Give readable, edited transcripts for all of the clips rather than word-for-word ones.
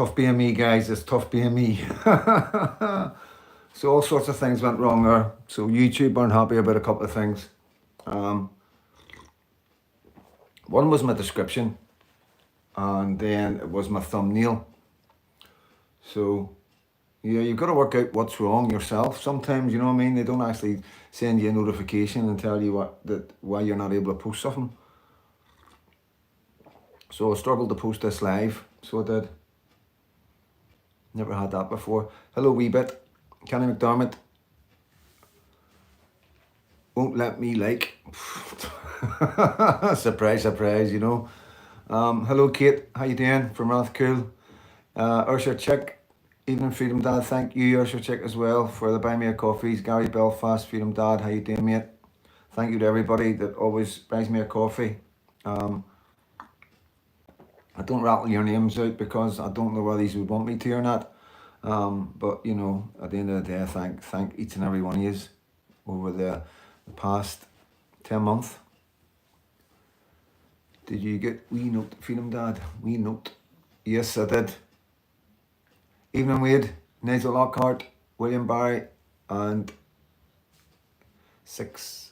tough being me, guys. It's tough being me. So all sorts of things went wrong there. So YouTube weren't happy about a couple of things. One was my description, and then it was my thumbnail. So yeah, you've got to work out what's wrong yourself. Sometimes, you know what I mean, they don't actually send you a notification and tell you why you're not able to post something. So I struggled to post this live, so I did. Never had that before. Hello, wee bit. Kenny McDermott. Won't let me like. Surprise, surprise, you know. Hello, Kate. How you doing? From Rathcoole. Ursher Chick. Evening, Freedom Dad. Thank you, Ursher Chick, as well, for the buy me a coffees. Gary Belfast, Freedom Dad. How you doing, mate? Thank you to everybody that always buys me a coffee. I don't rattle your names out because I don't know whether these would want me to or not. But you know, at the end of the day, I thank each and every one of you over the past 10 months. Did you get wee note, Freedom Dad? Wee note? Yes, I did. Evening, Wade, Nigel Lockhart, William Barry, and 6.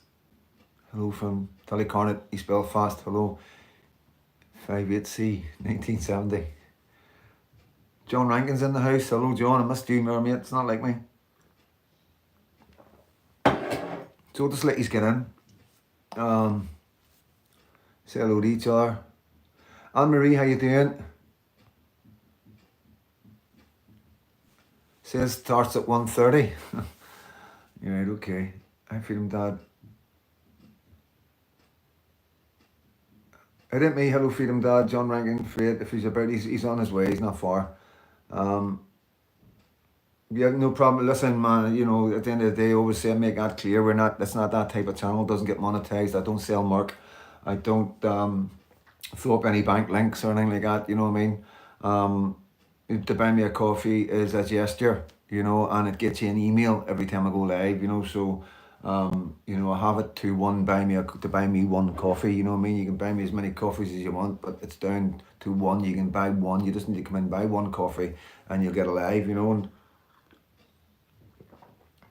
Hello from Tullycornet, East Belfast. Hello. 58C, 1970. John Rankin's in the house. Hello, John. I missed you, mate. It's not like me. So just let you get in. Say hello to each other. Anne-Marie, how you doing? Says starts at 1:30. You're right, okay. Hi, Freedom Dad. I didn't mean hello, Freedom Dad. John Rankin, Fred, if he's about, he's on his way. He's not far. Yeah, no problem. Listen, man, you know, at the end of the day, I always say, make that clear. It's not that type of channel. It doesn't get monetized. I don't sell merc. I don't throw up any bank links or anything like that. You know what I mean? To buy me a coffee is a gesture, you know, and it gets you an email every time I go live, you know. So, you know, I have it to buy me one coffee. You know what I mean? You can buy me as many coffees as you want, but it's down to one. You can buy one. You just need to come in and buy one coffee, and you'll get a live, you know. And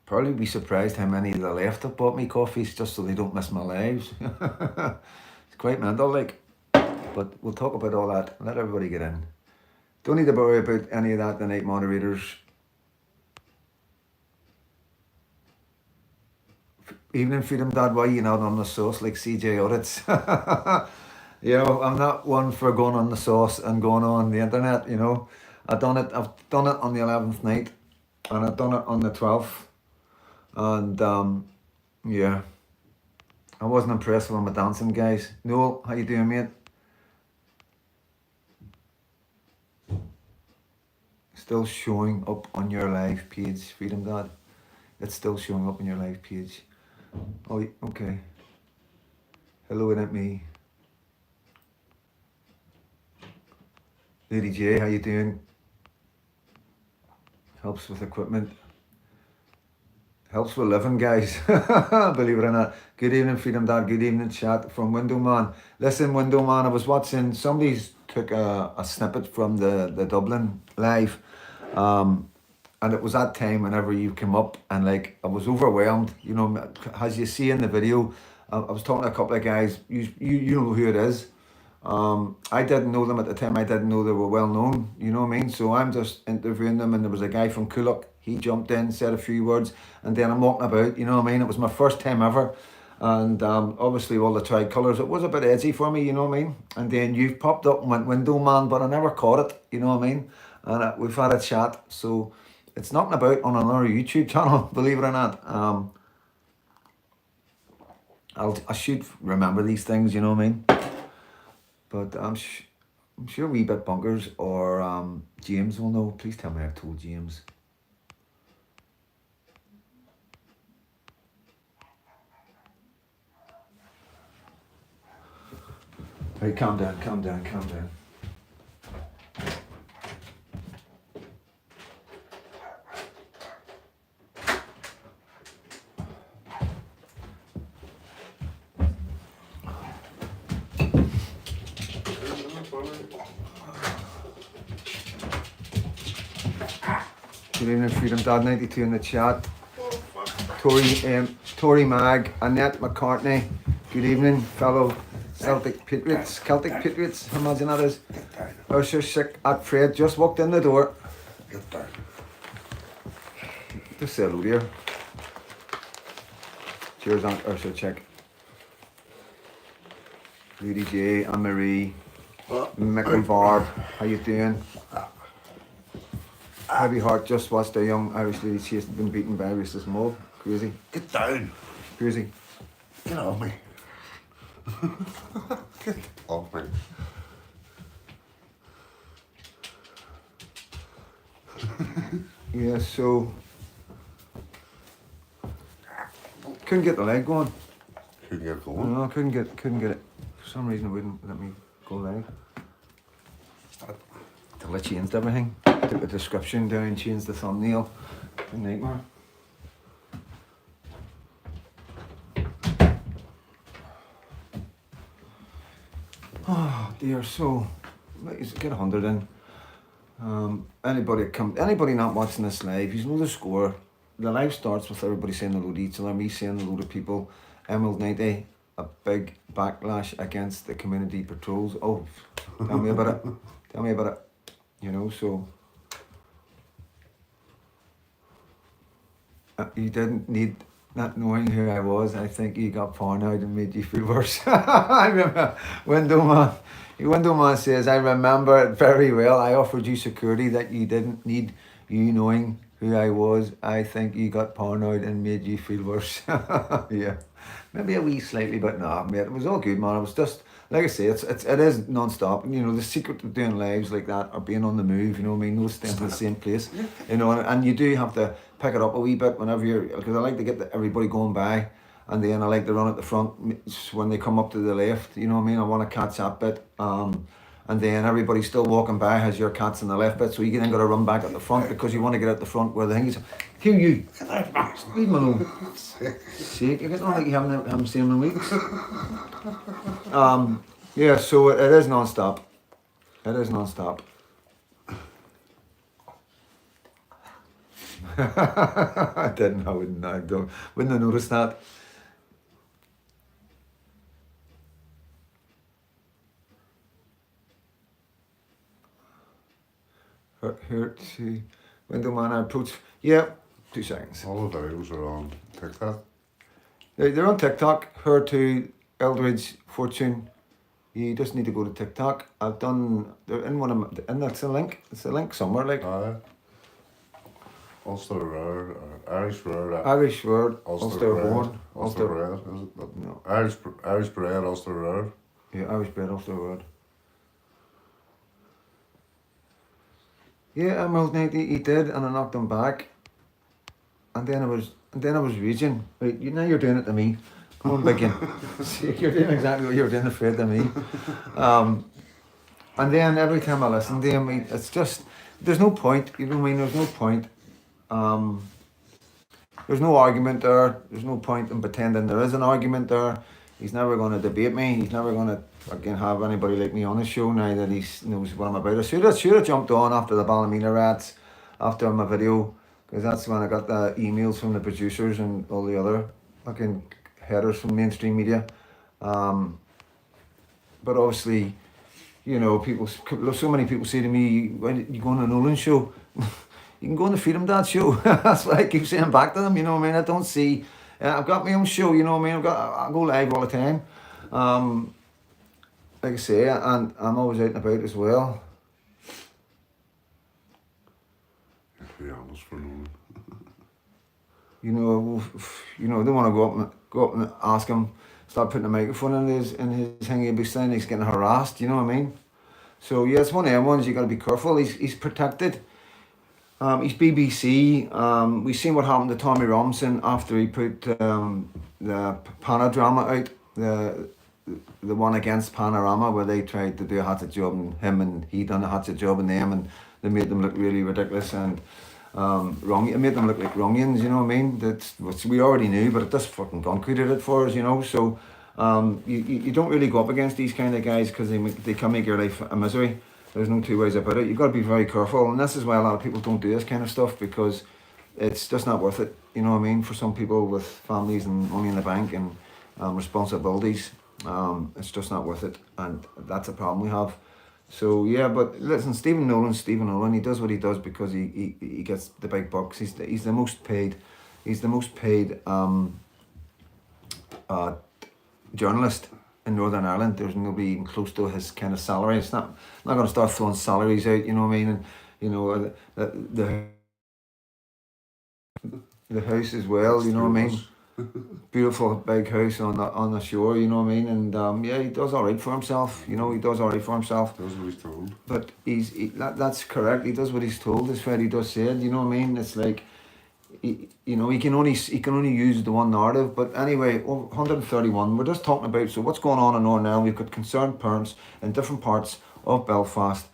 probably be surprised how many of the left have bought me coffees just so they don't miss my lives. It's quite mental, like. But we'll talk about all that. Let everybody get in. Don't need to worry about any of that, the night moderators. Evening, Freedom Dad. Why are you not on the sauce like CJ Audits? You know, I'm not one for going on the sauce and going on the internet, you know. I've done it on the 11th night, and I've done it on the 12th. And yeah, I wasn't impressed with my dancing, guys. Noel, how you doing, mate? Still showing up on your live page, Freedom Dad. It's still showing up on your live page. Oh, okay. Hello, it ain't me. Lady J, how you doing? Helps with equipment. Helps with living, guys. Believe it or not. Good evening, Freedom Dad. Good evening, chat from Window Man. Listen, Window Man, I was watching, somebody's took a snippet from the Dublin live. And it was that time whenever you came up, and like, I was overwhelmed, you know, as you see in the video. I was talking to a couple of guys, you know who it is. I didn't know them at the time. I didn't know they were well known, you know what I mean? So I'm just interviewing them, and there was a guy from Coolock. He jumped in, said a few words, and then I'm walking about, you know what I mean? It was my first time ever. And obviously all the tricolours, it was a bit edgy for me, you know what I mean? And then you popped up and went Window Man, but I never caught it, you know what I mean? And we've had a chat, so it's nothing about on another YouTube channel, believe it or not. I should remember these things, you know what I mean? But I'm sure wee bit bunkers or James will know. Please tell me I've told James. Right, calm down, calm down, calm down. Good evening, Freedom Dad 92 in the chat. Tory Mag, Annette McCartney. Good evening, fellow Celtic Patriots, imagine that is. Usher sick at Fred, just walked in the door. Get down. Just say hello dear. Cheers, Aunt Usher chick. Rudy J, Anne Marie, Mick and Barb, how you doing? Heavy Heart just watched a young Irish lady chased been beaten by a racist mob. Crazy. Get down. Crazy. Get off me. Get off me. Yeah, so couldn't get the leg going. Couldn't get going. No, couldn't get it. For some reason it wouldn't let me go live. Till I changed everything. Took the description down, changed the thumbnail. A nightmare. Oh dear, so let's get 100 in. Anybody not watching this live, you know the score. The live starts with everybody saying hello to each other, me saying hello to people. Emerald 90, a big backlash against the community patrols. Oh, tell me about it. Tell me about it. You know, so you didn't need not knowing who I was. I think you got paranoid and made you feel worse. I remember Window Man says, I remember it very well. I offered you security that you didn't need you knowing who I was. I think you got paranoid and made you feel worse. Yeah, maybe a wee slightly, but no, mate, it was all good, man. It was just, like I say, it is non-stop. You know, the secret of doing lives like that or being on the move, you know what I mean, no staying in the same place. You know, and you do have to pick it up a wee bit whenever you're, because I like to get everybody going by, and then I like to run at the front when they come up to the left, you know what I mean, I want to catch that bit, and then everybody still walking by has your cats in the left bit, so you then got to run back at the front because you want to get at the front where the thing is. Here you, leave me alone. Sake, it's not like you haven't seen him in weeks. Yeah, so it is non-stop. It is non-stop. I wouldn't have noticed that. Here to Window Man, I approach. Yeah, 2 seconds. All the videos are on TikTok. They're on TikTok. Her to Eldridge Fortune. You just need to go to TikTok. I've done. They're in one of my, and that's a link. It's a link somewhere. Like Ulster Rare, Irish Rare. Irish Word. Ulster Born. Ulster Bread, is it? No. Irish Bread, Ulster Rare. Yeah, Irish Bread, Ulster Word. Yeah, Emerald 90, he did, and I knocked him back. And then I was raging. Right, now you're doing it to me. Come on, Big See, you're doing exactly what you're doing afraid to me. And then every time I listen to him, it's just, there's no point, you know what I mean? There's no point. There's no argument there. There's no point in pretending there is an argument there. He's never going to debate me. He's never going to again have anybody like me on his show now that he knows what I'm about. I should have jumped on after the Ballymena rats, after my video, because that's when I got the emails from the producers and all the other fucking headers from mainstream media. But obviously, you know, so many people say to me, "Why you go on the Nolan show?" You can go on the Freedom Dad show. That's what I keep saying back to them, you know what I mean? I don't see, I've got my own show, you know what I mean? I go live all the time. Like I say, and I'm always out and about as well. To be honest, for Nolan. You know, I don't want to go up and ask him, start putting a microphone in his thing, he'll be saying he's getting harassed, you know what I mean? So yeah, it's one of them ones you got to be careful. He's protected. He's BBC. We've seen what happened to Tommy Robinson after he put the Panorama out, the one against Panorama, where they tried to do a hatchet job, and he done a hatchet job on them, and they made them look really ridiculous and wrong. It made them look like wrongians, you know what I mean? That's which we already knew, but it just fucking concreted it for us, you know. So you don't really go up against these kind of guys because they can make your life a misery. There's no two ways about it. You've got to be very careful, and this is why a lot of people don't do this kind of stuff, because it's just not worth it. You know what I mean? For some people with families and money in the bank and responsibilities, it's just not worth it, and that's a problem we have. So yeah, but listen, Stephen Nolan. He does what he does because he gets the big bucks. He's the most paid. He's the most paid journalist in Northern Ireland. There's nobody even close to his kind of salary. It's not going to start throwing salaries out. You know what I mean? And you know the house as well. You know what I mean? Beautiful big house on the shore, you know what I mean, and yeah, he does all right for himself. You know, he does all right for himself. Does what he's told. But that's correct. He does what he's told. As Freddie does said, you know what I mean. It's like, he can only use the one narrative. But anyway, 131. We're just talking about what's going on in Northern Ireland. We've got concerned parents in different parts of Belfast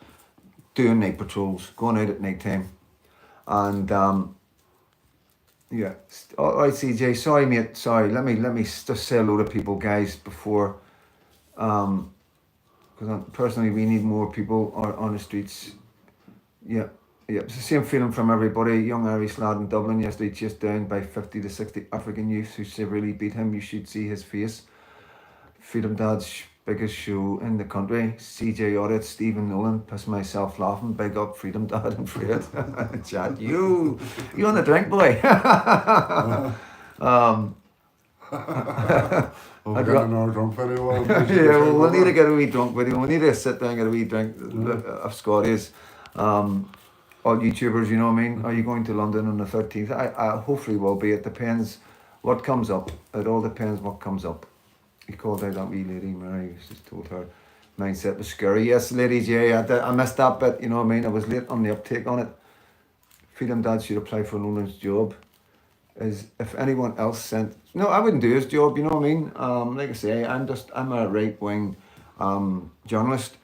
doing night patrols, going out at night time, and yeah. All right, CJ. Sorry, mate. Sorry. Let me just say hello to people, guys, before, because personally we need more people on the streets. Yeah, yeah. It's the same feeling from everybody. Young Irish lad in Dublin yesterday chased down by 50 to 60 African youths who severely beat him. You should see his face. Freedom Dad's biggest show in the country. CJ Audit, Stephen Nolan, piss myself laughing. Big up Freedom Dad and Fred. Chat, you on the drink, boy. We'll get another drunk video. Yeah, we'll need to get a wee drunk video. We need to sit down and get a wee drink of Scotty's. All YouTubers, you know what I mean? Are you going to London on the 13th? I hopefully will be. It depends what comes up. It all depends what comes up. He called out that wee lady, Mary, just told her mindset was scary. Yes, ladies, yeah, I missed that bit, you know what I mean? I was late on the uptake on it. Freedom Dad should apply for Nolan's job. Is if anyone else sent... No, I wouldn't do his job, you know what I mean? Like I say, I'm a right-wing journalist.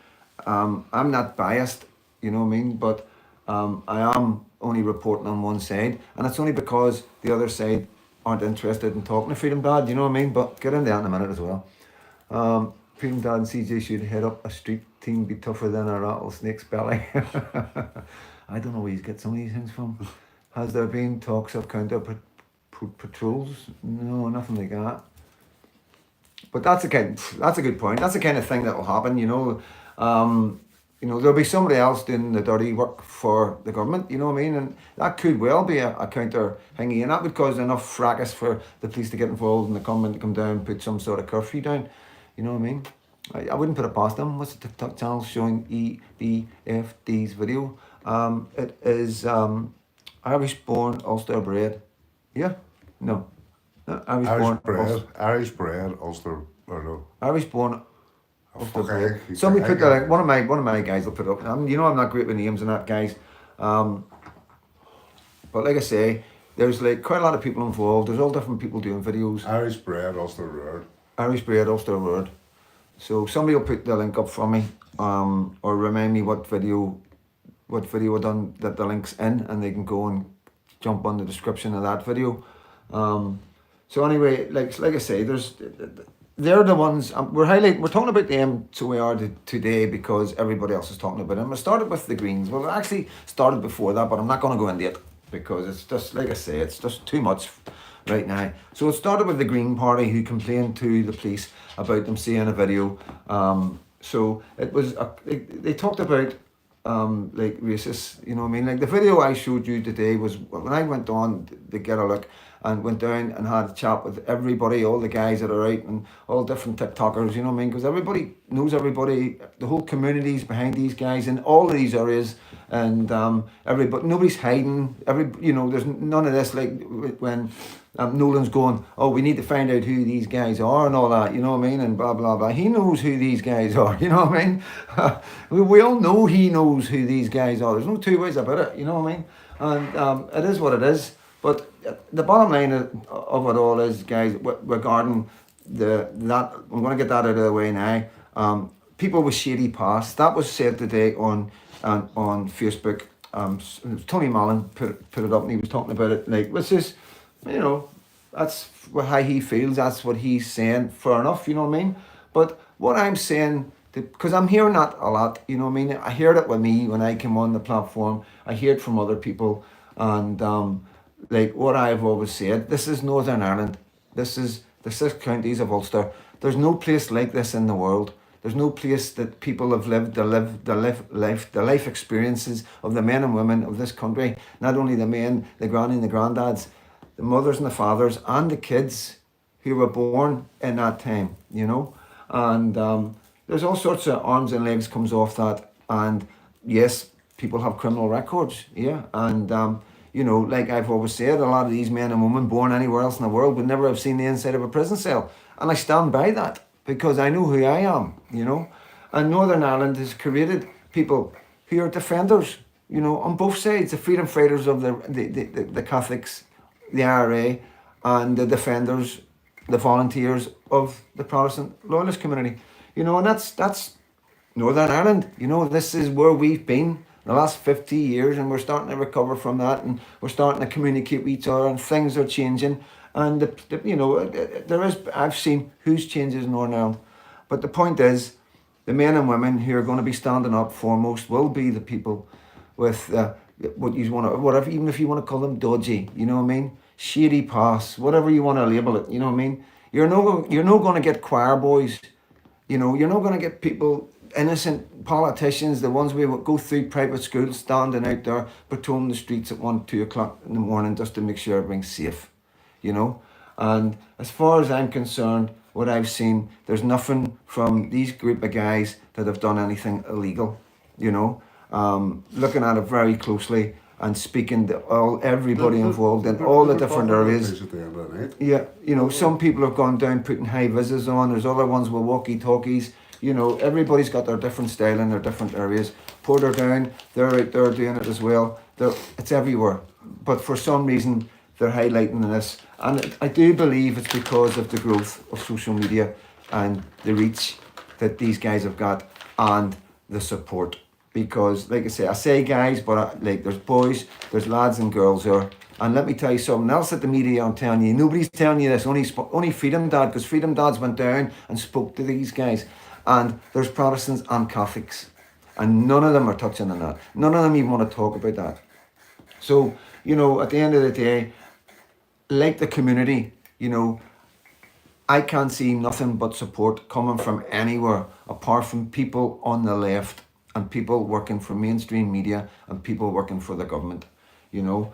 I'm not biased, you know what I mean? But I am only reporting on one side, and it's only because the other side aren't interested in talking to Freedom Dad, you know what I mean? But get into that in a minute as well. Freedom Dad and CJ should head up a street team, be tougher than a rattlesnake's belly. I don't know where you get some of these things from. Has there been talks of counter patrols? No, nothing like that. But that's a good point. That's the kind of thing that will happen, you know. There'll be somebody else doing the dirty work for the government, you know what I mean? And that could well be a counter thingy, and that would cause enough fracas for the police to get involved and the government to come down and put some sort of curfew down, you know what I mean? I wouldn't put it past them. What's the TikTok channel showing EBFD's video? It is Irish born, Ulster bred. Yeah? No. Irish bred, Ulster, or no? Irish born. Okay. Somebody put that. One of my guys will put it up. You know I'm not great with names and that, guys. But like I say, there's like quite a lot of people involved. There's all different people doing videos. Irish bred, Ulster Road. Irish bred, Ulster Road. So somebody will put the link up for me, or remind me what video I done that the link's in, and they can go and jump on the description of that video. So anyway, like I say, they're the ones we're talking about them, so we are today because everybody else is talking about them. I started with the Greens. Well, I actually started before that, but I'm not going to go into it because it's just, like I say, it's just too much right now. So it started with the Green Party, who complained to the police about them seeing a video. So it was they talked about like racists, you know what I mean? Like the video I showed you today was when I went on to get a look and went down and had a chat with everybody, all the guys that are out and all different TikTokers, you know what I mean? Because everybody knows everybody, the whole community's behind these guys in all of these areas, and nobody's hiding. There's none of this like when Nolan's going, oh, we need to find out who these guys are and all that, you know what I mean? And blah, blah, blah. He knows who these guys are, you know what I mean? we all know he knows who these guys are. There's no two ways about it, you know what I mean? And it is what it is. But the bottom line of it all is, guys, regarding that, I'm going to get that out of the way now. People with shady past, that was said today on Facebook. Tony Mallon put it up, and he was talking about it like, which is, that's how he feels, that's what he's saying, fair enough, you know what I mean? But what I'm saying Because I'm hearing that a lot, you know what I mean? I heard it with me when I came on the platform. I hear it from other people. And like what I've always said, this is Northern Ireland. This is the 6 counties of Ulster. There's no place like this in the world. There's no place that people have lived the life experiences of the men and women of this country. Not only the men, the granny and the granddads, the mothers and the fathers, and the kids who were born in that time, you know. And there's all sorts of arms and legs comes off that. And yes, people have criminal records, yeah. And you know, like I've always said, a lot of these men and women born anywhere else in the world would never have seen the inside of a prison cell. And I stand by that because I know who I am, you know. And Northern Ireland has created people who are defenders, you know, on both sides, the freedom fighters of the Catholics, the IRA, and the defenders, the volunteers of the Protestant loyalist community. You know, and that's Northern Ireland. You know, this is where we've been the last 50 years, and we're starting to recover from that, and we're starting to communicate with each other, and things are changing. And you know, there is. I've seen huge changes in Northern Ireland, but the point is, the men and women who are going to be standing up foremost will be the people with what you want to, whatever, even if you want to call them dodgy, you know what I mean, shady past, whatever you want to label it, you know what I mean. You're not going to get choir boys, you know. You're not going to get people, innocent politicians, the ones we would go through private schools, standing out there patrolling the streets at 1, 2 o'clock in the morning just to make sure everything's safe, you know. And as far as I'm concerned, what I've seen, there's nothing from these group of guys that have done anything illegal, you know. Looking at it very closely and speaking to everybody involved in all the different areas. At the end of the night. Yeah, you know, some people have gone down putting high vises on. There's other ones with walkie-talkies. You know, everybody's got their different style in their different areas. Porterdown, they're out there doing it as well. It's everywhere. But for some reason, they're highlighting this. And I do believe it's because of the growth of social media and the reach that these guys have got and the support. Because, like I say guys, but like there's boys, there's lads and girls there. And let me tell you something else that the media aren't telling you. Nobody's telling you this, only Freedom Dad, because Freedom Dads went down and spoke to these guys. And there's Protestants and Catholics. And none of them are touching on that. None of them even want to talk about that. So, you know, at the end of the day, like the community, you know, I can't see nothing but support coming from anywhere apart from people on the left and people working for mainstream media and people working for the government, you know.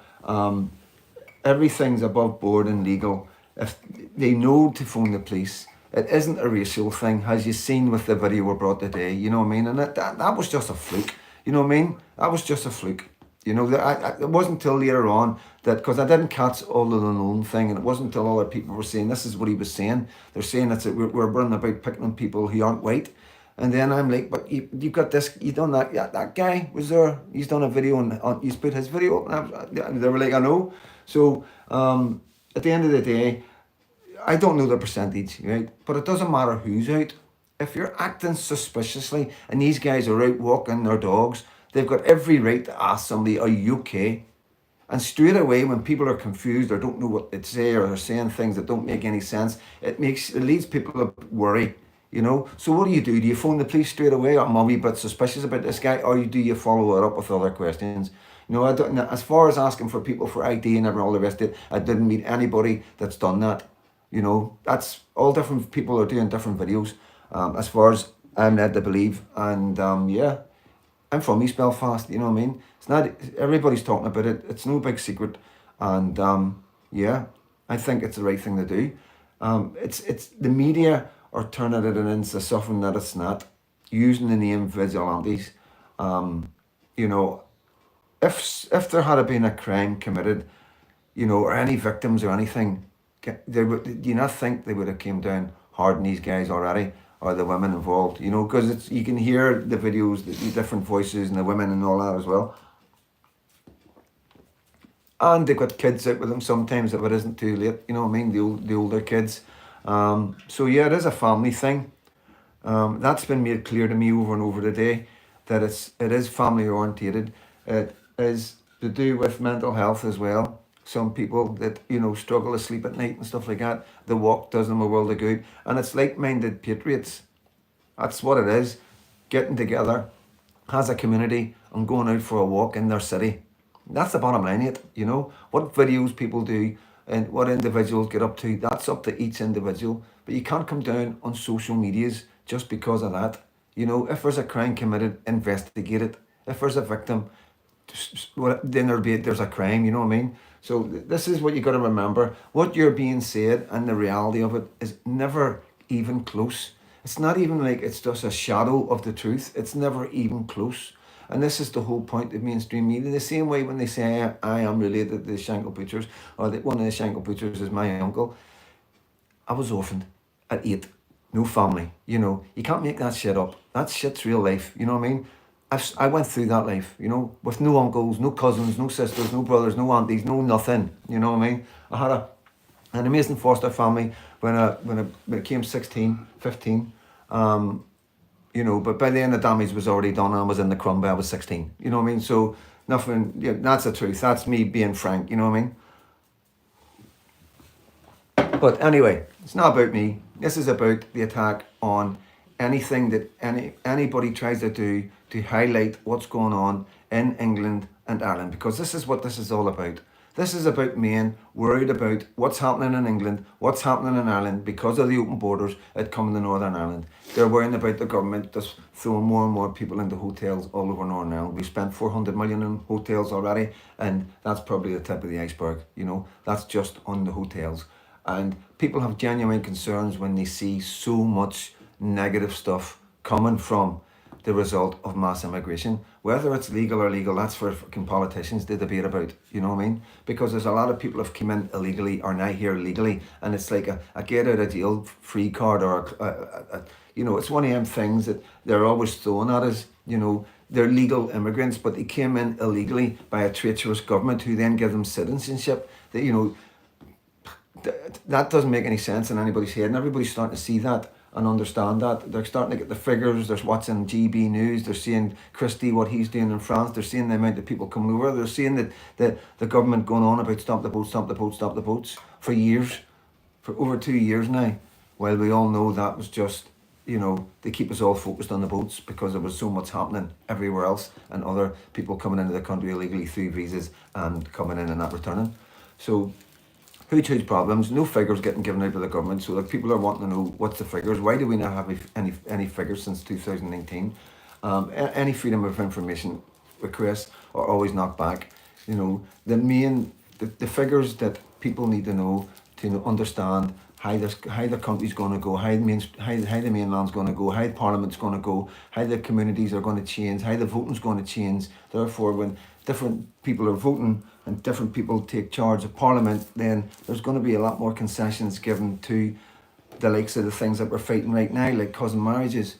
Everything's above board and legal. If they know to phone the police, it isn't a racial thing, as you've seen with the video we brought today, you know what I mean? And that was just a fluke, you know what I mean? That was just a fluke. You know, it wasn't until later on that, because I didn't catch all of the known thing, and it wasn't until other people were saying, this is what he was saying. They're saying that we're running about picking on people who aren't white. And then I'm like, but you got this, you done that. Yeah, that guy was there. He's done a video on he's put his video up. And they were like, I know. So at the end of the day, I don't know the percentage, right? But it doesn't matter who's out. If you're acting suspiciously and these guys are out walking their dogs, they've got every right to ask somebody, are you okay? And straight away, when people are confused or don't know what to say, or they're saying things that don't make any sense, it leads people to worry, you know. So what do? Do you phone the police straight away? I'm a wee bit suspicious about this guy, or do you follow it up with other questions? You know, I don't, as far as asking for people for ID and all the rest of it, I didn't meet anybody that's done that. You know, that's all different people are doing different videos, as far as I'm led to believe. And yeah, I'm from East Belfast, you know what I mean? It's not, everybody's talking about it. It's no big secret. And yeah, I think it's the right thing to do. It's the media are turning it into something that it's not, using the name vigilantes. You know, if there had been a crime committed, you know, or any victims or anything, do you not think they would have came down hard on these guys already, or the women involved? You know, because you can hear the videos, the different voices and the women and all that as well. And they've got kids out with them sometimes if it isn't too late. You know what I mean? The older kids. So yeah, it is a family thing. That's been made clear to me over and over today, that it is family orientated. It is to do with mental health as well. Some people that, you know, struggle to sleep at night and stuff like that, the walk does them a world of good. And it's like-minded patriots. That's what it is. getting together as a community and going out for a walk in their city. That's the bottom line, it. You know what videos people do and what individuals get up to. That's up to each individual. But you can't come down on social medias just because of that. You know, if there's a crime committed, investigate it. If there's a victim, then there's a crime. You know what I mean? So this is what you got to remember. What you're being said and the reality of it is never even close. It's not even like it's just a shadow of the truth. It's never even close. And this is the whole point of mainstream media. The same way when they say I am related to the Shankill Butchers, or that one of the Shankill Butchers is my uncle. I was orphaned at 8, no family. You know, you can't make that shit up. That shit's real life. You know what I mean? I went through that life, you know, with no uncles, no cousins, no sisters, no brothers, no aunties, no nothing. You know what I mean? I had an amazing foster family when I became 16, 15. You know, but by then the damage was already done. I was in the crumb by I was 16. You know what I mean? So nothing, yeah, that's the truth. That's me being frank, you know what I mean? But anyway, it's not about me. This is about the attack on anything that anybody tries to do to highlight what's going on in England and Ireland, because this is what this is all about. This is about men worried about what's happening in England, what's happening in Ireland because of the open borders at coming to Northern Ireland. They're worrying about the government just throwing more and more people into hotels all over Northern Ireland. We've spent 400 million in hotels already, and that's probably the tip of the iceberg. You know, that's just on the hotels. And people have genuine concerns when they see so much negative stuff coming from the result of mass immigration. Whether it's legal or illegal, that's for fucking politicians to debate about, you know what I mean? Because there's a lot of people have come in illegally or now here legally, and it's like a get out of jail free card, or you know, it's one of them things that they're always throwing at us. You know, they're legal immigrants, but they came in illegally by a treacherous government who then give them citizenship. That, you know, that doesn't make any sense in anybody's head, and everybody's starting to see that and understand that. They're starting to get the figures. They're watching GB News. They're seeing Christie, what he's doing in France. They're seeing the amount of people coming over. They're seeing that the government going on about stop the boats, stop the boats, stop the boats for years, for over 2 years now. While we all know that was just, you know, they keep us all focused on the boats because there was so much happening everywhere else, and other people coming into the country illegally through visas and coming in and not returning. So huge problems, no figures getting given out by the government. So like, people are wanting to know what's the figures. Why do we not have any figures since 2019? Any freedom of information requests are always knocked back. You know, the figures that people need to know to understand how the country's going to go, how the mainland's going to go, how Parliament's going to go, how the communities are going to change, how the voting's going to change. Therefore, when different people are voting and different people take charge of Parliament, then there's going to be a lot more concessions given to the likes of the things that we're fighting right now, like cousin marriages,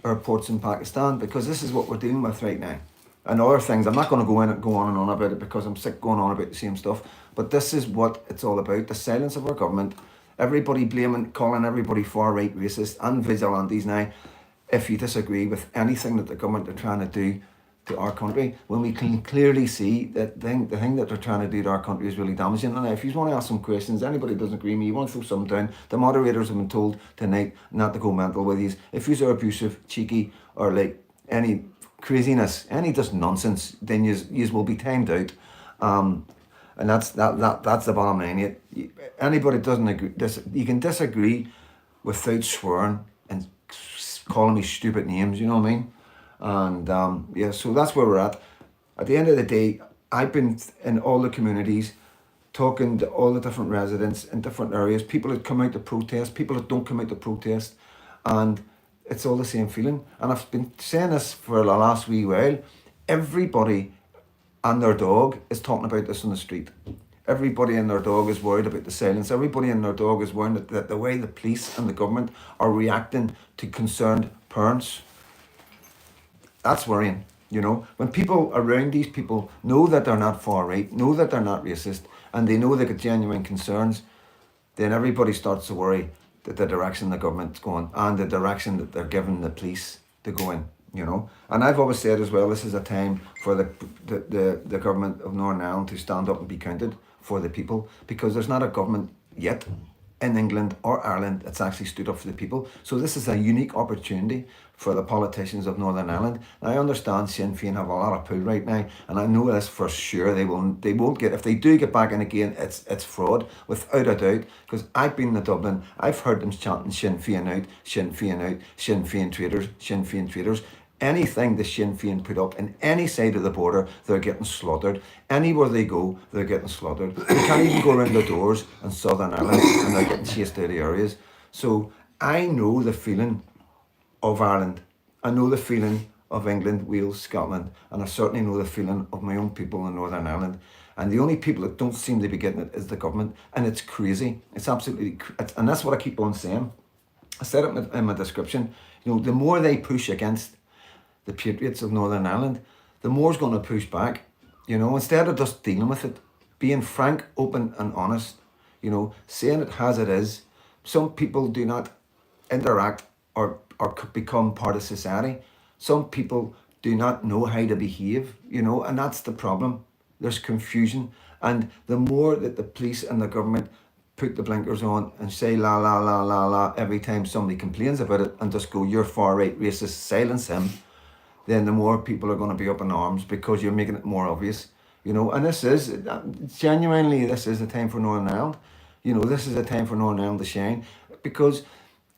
airports in Pakistan, because this is what we're dealing with right now. And other things, I'm not going to go on and on about it because I'm sick going on about the same stuff, but this is what it's all about, the silence of our government. Everybody blaming, calling everybody far-right racist and vigilantes now, if you disagree with anything that the government are trying to do to our country, when we can clearly see that the thing that they're trying to do to our country is really damaging. And if you want to ask some questions, anybody doesn't agree with me, you want to throw something down, the moderators have been told tonight not to go mental with you. If you are abusive, cheeky, or like any craziness, any just nonsense, then you will be timed out. And that's the bottom line. Anybody doesn't agree, you can disagree without swearing and calling me stupid names, you know what I mean? And yeah, so that's where we're at. At the end of the day, I've been in all the communities, talking to all the different residents in different areas, people that come out to protest, people that don't come out to protest, and it's all the same feeling. And I've been saying this for the last wee while. Everybody and their dog is talking about this on the street. Everybody and their dog is worried about the silence. Everybody and their dog is worried that the way the police and the government are reacting to concerned parents. That's worrying, you know. When people around these people know that they're not far right, know that they're not racist, and they know they got genuine concerns, then everybody starts to worry that the direction the government's going and the direction that they're giving the police to go in, you know. And I've always said as well, this is a time for the government of Northern Ireland to stand up and be counted for the people, because there's not a government yet. in England or Ireland that's actually stood up for the people. So this is a unique opportunity for the politicians of Northern Ireland. And I understand Sinn Féin have a lot of pull right now, and I know this for sure. They won't get, if they do get back in again, it's fraud without a doubt. Because I've been to Dublin, I've heard them chanting Sinn Féin out, Sinn Féin out, Sinn Féin traitors, Sinn Féin traitors. Anything the Sinn Féin put up in any side of the border, they're getting slaughtered. Anywhere they go, they're getting slaughtered. They can't even go around the doors in Southern Ireland, and they're getting chased out of the areas. So I know the feeling of Ireland. I know the feeling of England, Wales, Scotland, and I certainly know the feeling of my own people in Northern Ireland. And the only people that don't seem to be getting it is the government, and it's crazy. It's absolutely, and that's what I keep on saying. I said it in my description. You know, the more they push against the patriots of Northern Ireland, the more it's going to push back. You know, instead of just dealing with it, being frank, open, and honest. You know, saying it as it is. Some people do not interact or become part of society. Some people do not know how to behave, you know, and that's the problem. There's confusion. And the more that the police and the government put the blinkers on and say la la la la la every time somebody complains about it and just go, you're far right racist, silence him, then the more people are going to be up in arms because you're making it more obvious, you know. And this is, genuinely, this is a time for Northern Ireland. You know, this is a time for Northern Ireland to shine, because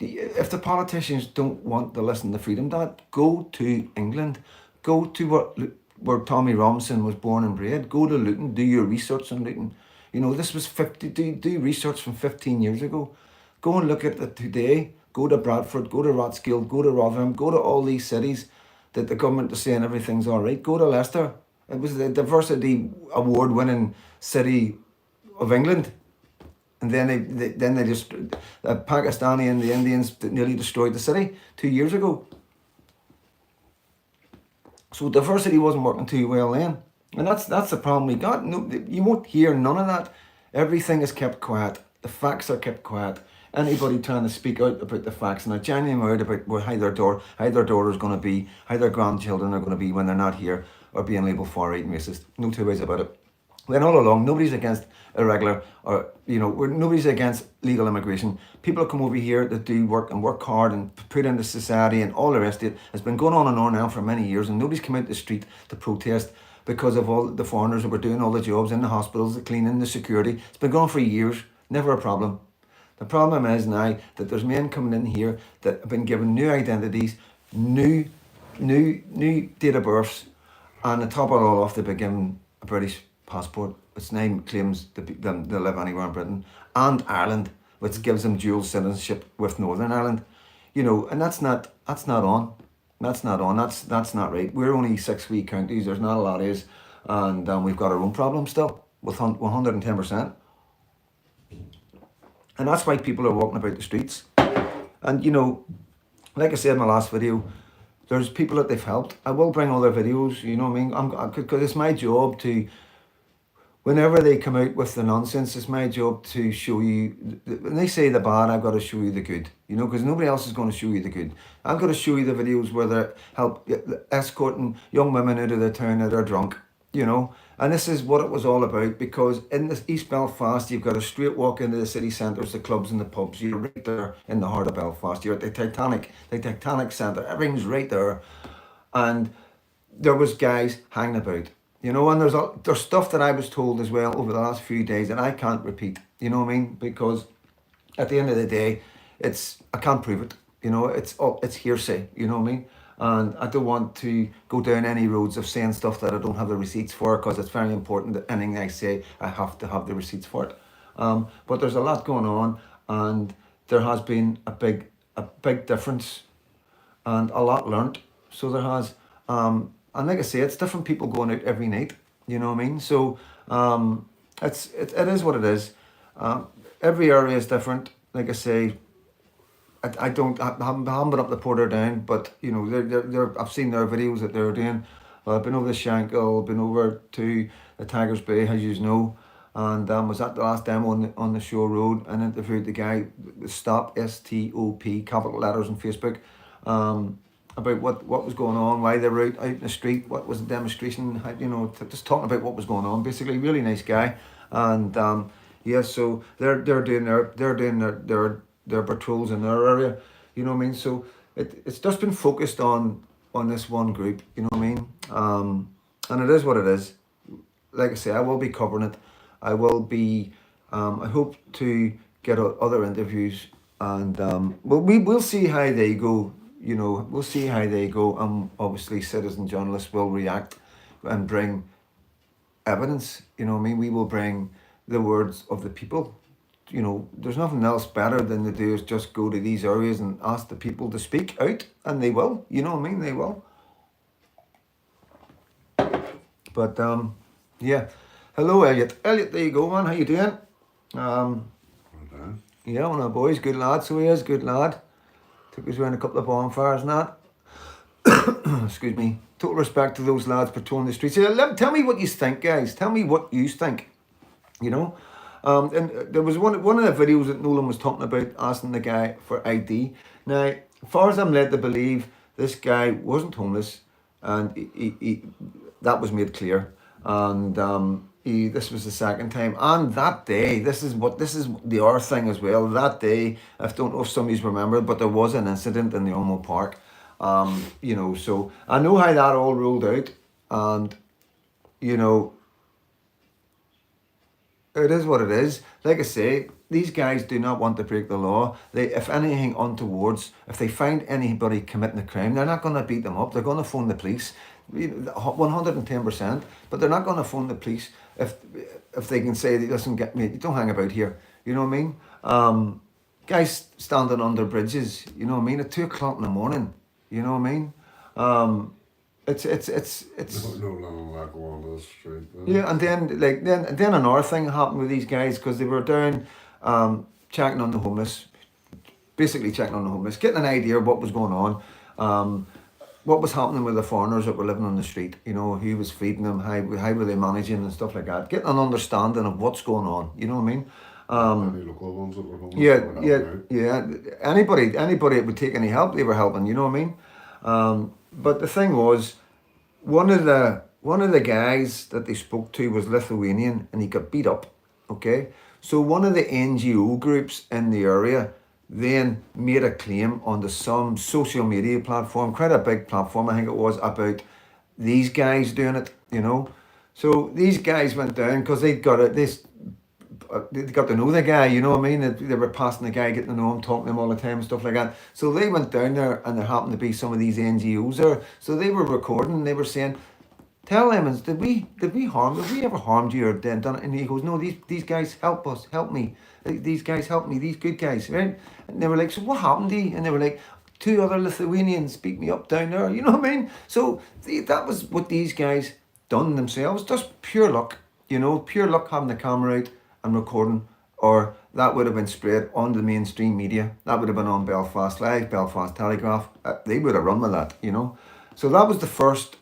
if the politicians don't want to listen to Freedom Dad, go to England, go to where Tommy Robinson was born and bred, go to Luton, do your research on Luton. You know, this was do research from 15 years ago. Go and look at it today. Go to Bradford, go to Rothschild, go to Rotherham, go to all these cities that the government is saying everything's all right. Go to Leicester. It was the Diversity Award winning city of England. And then they just, the Pakistani and the Indians nearly destroyed the city 2 years ago. So diversity wasn't working too well then. And that's the problem we got. No, you won't hear none of that. Everything is kept quiet. The facts are kept quiet. Anybody trying to speak out about the facts and are genuinely worried about how their daughter is going to be, how their grandchildren are going to be when they're not here, or being labelled far right and racist. No two ways about it. Then all along, nobody's against irregular, or, you know, nobody's against legal immigration. People come over here that do work and work hard and put into society and all the rest of it. It's been going on and on now for many years, and nobody's come out the street to protest because of all the foreigners that were doing all the jobs in the hospitals, the cleaning, the security. It's been going on for years, never a problem. The problem is now that there's men coming in here that have been given new identities, new date of births, and to top it all off, they've been given a British passport, which now claims they live anywhere in Britain, and Ireland, which gives them dual citizenship with Northern Ireland. You know, and that's not on. That's not right. We're only 6 wee counties. There's not a lot of us, and we've got our own problems still with 110%. And that's why people are walking about the streets. And you know, like I said in my last video, there's people that they've helped. I will bring all their videos. You know what I mean? Because it's my job to. Whenever they come out with the nonsense, it's my job to show you, when they say the bad, I've got to show you the good, you know, because nobody else is going to show you the good. I've got to show you the videos where they're escorting young women out of the town that are drunk, you know, and this is what it was all about, because in the East Belfast, you've got a straight walk into the city centres, the clubs and the pubs. You're right there in the heart of Belfast. You're at the Titanic Centre, everything's right there. And there was guys hanging about. You know, and there's stuff that I was told as well over the last few days that I can't repeat. You know what I mean? Because at the end of the day, I can't prove it. You know, it's hearsay. You know what I mean? And I don't want to go down any roads of saying stuff that I don't have the receipts for, because it's very important that anything I say, I have to have the receipts for it. But there's a lot going on, and there has been a big difference, and a lot learnt. So there has. And like I say, it's different people going out every night. You know what I mean? So it is what it is. Every area is different. Like I say, I haven't been up the Portadown, but you know, I've seen their videos that they're doing. I've been over to Shankill, been over to the Tigers Bay, as you know, and was at the last demo on the Shore Road and interviewed the guy, Stop, S-T-O-P, capital letters on Facebook. About what was going on, why they were out in the street, what was the demonstration, you know, just talking about what was going on. Basically, really nice guy, and Yes, so they're doing their patrols in their area. You know what I mean? So it's just been focused on this one group. You know what I mean? And it is what it is. Like I say, I will be covering it. I will be. I hope to get other interviews, and we'll see how they go. You know, we'll see how they go. Obviously, citizen journalists will react and bring evidence. You know what I mean? We will bring the words of the people. You know, there's nothing else better than to do is just go to these areas and ask the people to speak out, and they will. You know what I mean? They will. But yeah. Hello, Elliot. Elliot, there you go, man. How you doing? Okay. Yeah, one of the boys, good lad. So he is, good lad. Took us around a couple of bonfires and that. Excuse me. Total respect to those lads patrolling the streets. Yeah, tell me what you think, guys. Tell me what you think. You know, and there was one of the videos that Nolan was talking about, asking the guy for ID. Now, as far as I'm led to believe, this guy wasn't homeless, and he that was made clear. And this was the second time, and that day, this is the other thing as well. That day, I don't know if somebody's remembered, but there was an incident in the Olmo Park. You know, so I know how that all rolled out, and you know, it is what it is. Like I say, these guys do not want to break the law. They, if anything untowards, if they find anybody committing a crime, they're not going to beat them up. They're going to phone the police, 110%. But they're not going to phone the police if they can say, "Listen, get me. Don't hang about here." You know what I mean? Guys standing under bridges. You know what I mean? At 2 o'clock in the morning. You know what I mean? It's No longer like on the street. yeah, and then another thing happened with these guys because they were down checking on the homeless, basically checking on the homeless, getting an idea of what was going on, what was happening with the foreigners that were living on the street. You know, who was feeding them, how were they managing and stuff like that. Getting an understanding of what's going on. You know what I mean? Any local ones that were homeless. Yeah. Anybody that would take any help, they were helping. You know what I mean? But the thing was, one of the guys that they spoke to was Lithuanian, and he got beat up. Okay, so one of the NGO groups in the area then made a claim onto some social media platform, quite a big platform, I think it was, about these guys doing it. You know, so these guys went down because they got to know the guy, you know what I mean? They were passing the guy, getting to know him, talking to him all the time and stuff like that. So they went down there, and there happened to be some of these NGOs there. So they were recording, and they were saying, "Tell Emmons, did we ever harmed you or done it?" And he goes, "No, these guys help us, help me. These guys help me, these good guys, right?" And they were like, "So what happened to you?" And they were like, "Two other Lithuanians beat me up down there." You know what I mean? So that was what these guys done themselves, just pure luck, you know, pure luck having the camera out and recording, or that would have been spread on the mainstream media. That would have been on Belfast Live, Belfast Telegraph. They would have run with that, you know. So that was the first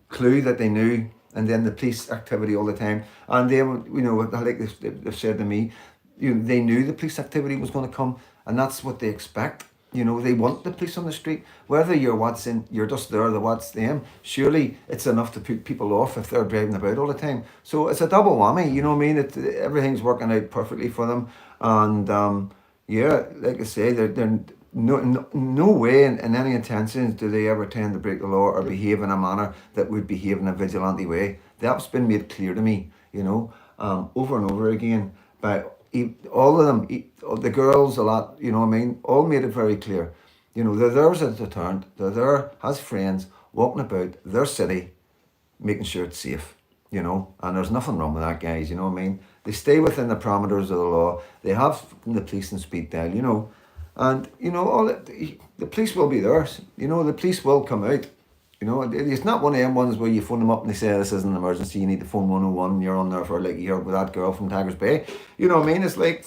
clue that they knew, and then the police activity all the time. And then, you know, like they've said to me, you know, they knew the police activity was going to come, and that's what they expect. You know, they want the police on the street. Whether you're just there to watch them, surely it's enough to put people off if they're driving about all the time. So it's a double whammy, you know what I mean? Everything's working out perfectly for them. And yeah, like I say, they're no way in any intentions do they ever tend to break the law or behave in a manner that would behave in a vigilante way. That's been made clear to me, you know, over and over again by all of them, the girls a lot, you know what I mean, all made it very clear. You know, they're there as a deterrent. They're there as friends, walking about their city, making sure it's safe, you know, and there's nothing wrong with that, guys, you know what I mean? They stay within the parameters of the law. They have the police and speed dial, you know, and, you know, the police will be there, you know, the police will come out. You know, it's not one of them ones where you phone them up and they say this is an emergency, you need to phone 101 and you're on there for like a year with that girl from Tigers Bay. You know what I mean? It's like,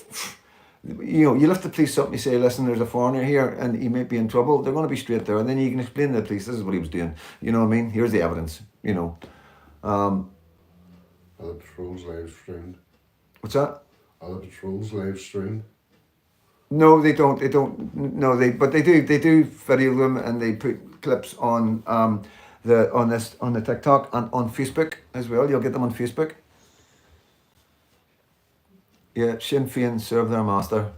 you know, you lift the police up and you say, "Listen, there's a foreigner here and he might be in trouble." They're going to be straight there, and then you can explain to the police, "This is what he was doing." You know what I mean? Here's the evidence, you know. Are the patrols live streamed? What's that? Are the patrols live streamed? No, they don't. They don't. No, but they do. They do video them, and they put clips on the TikTok and on Facebook as well. You'll get them on Facebook. Yeah, Sinn Féin serve their master.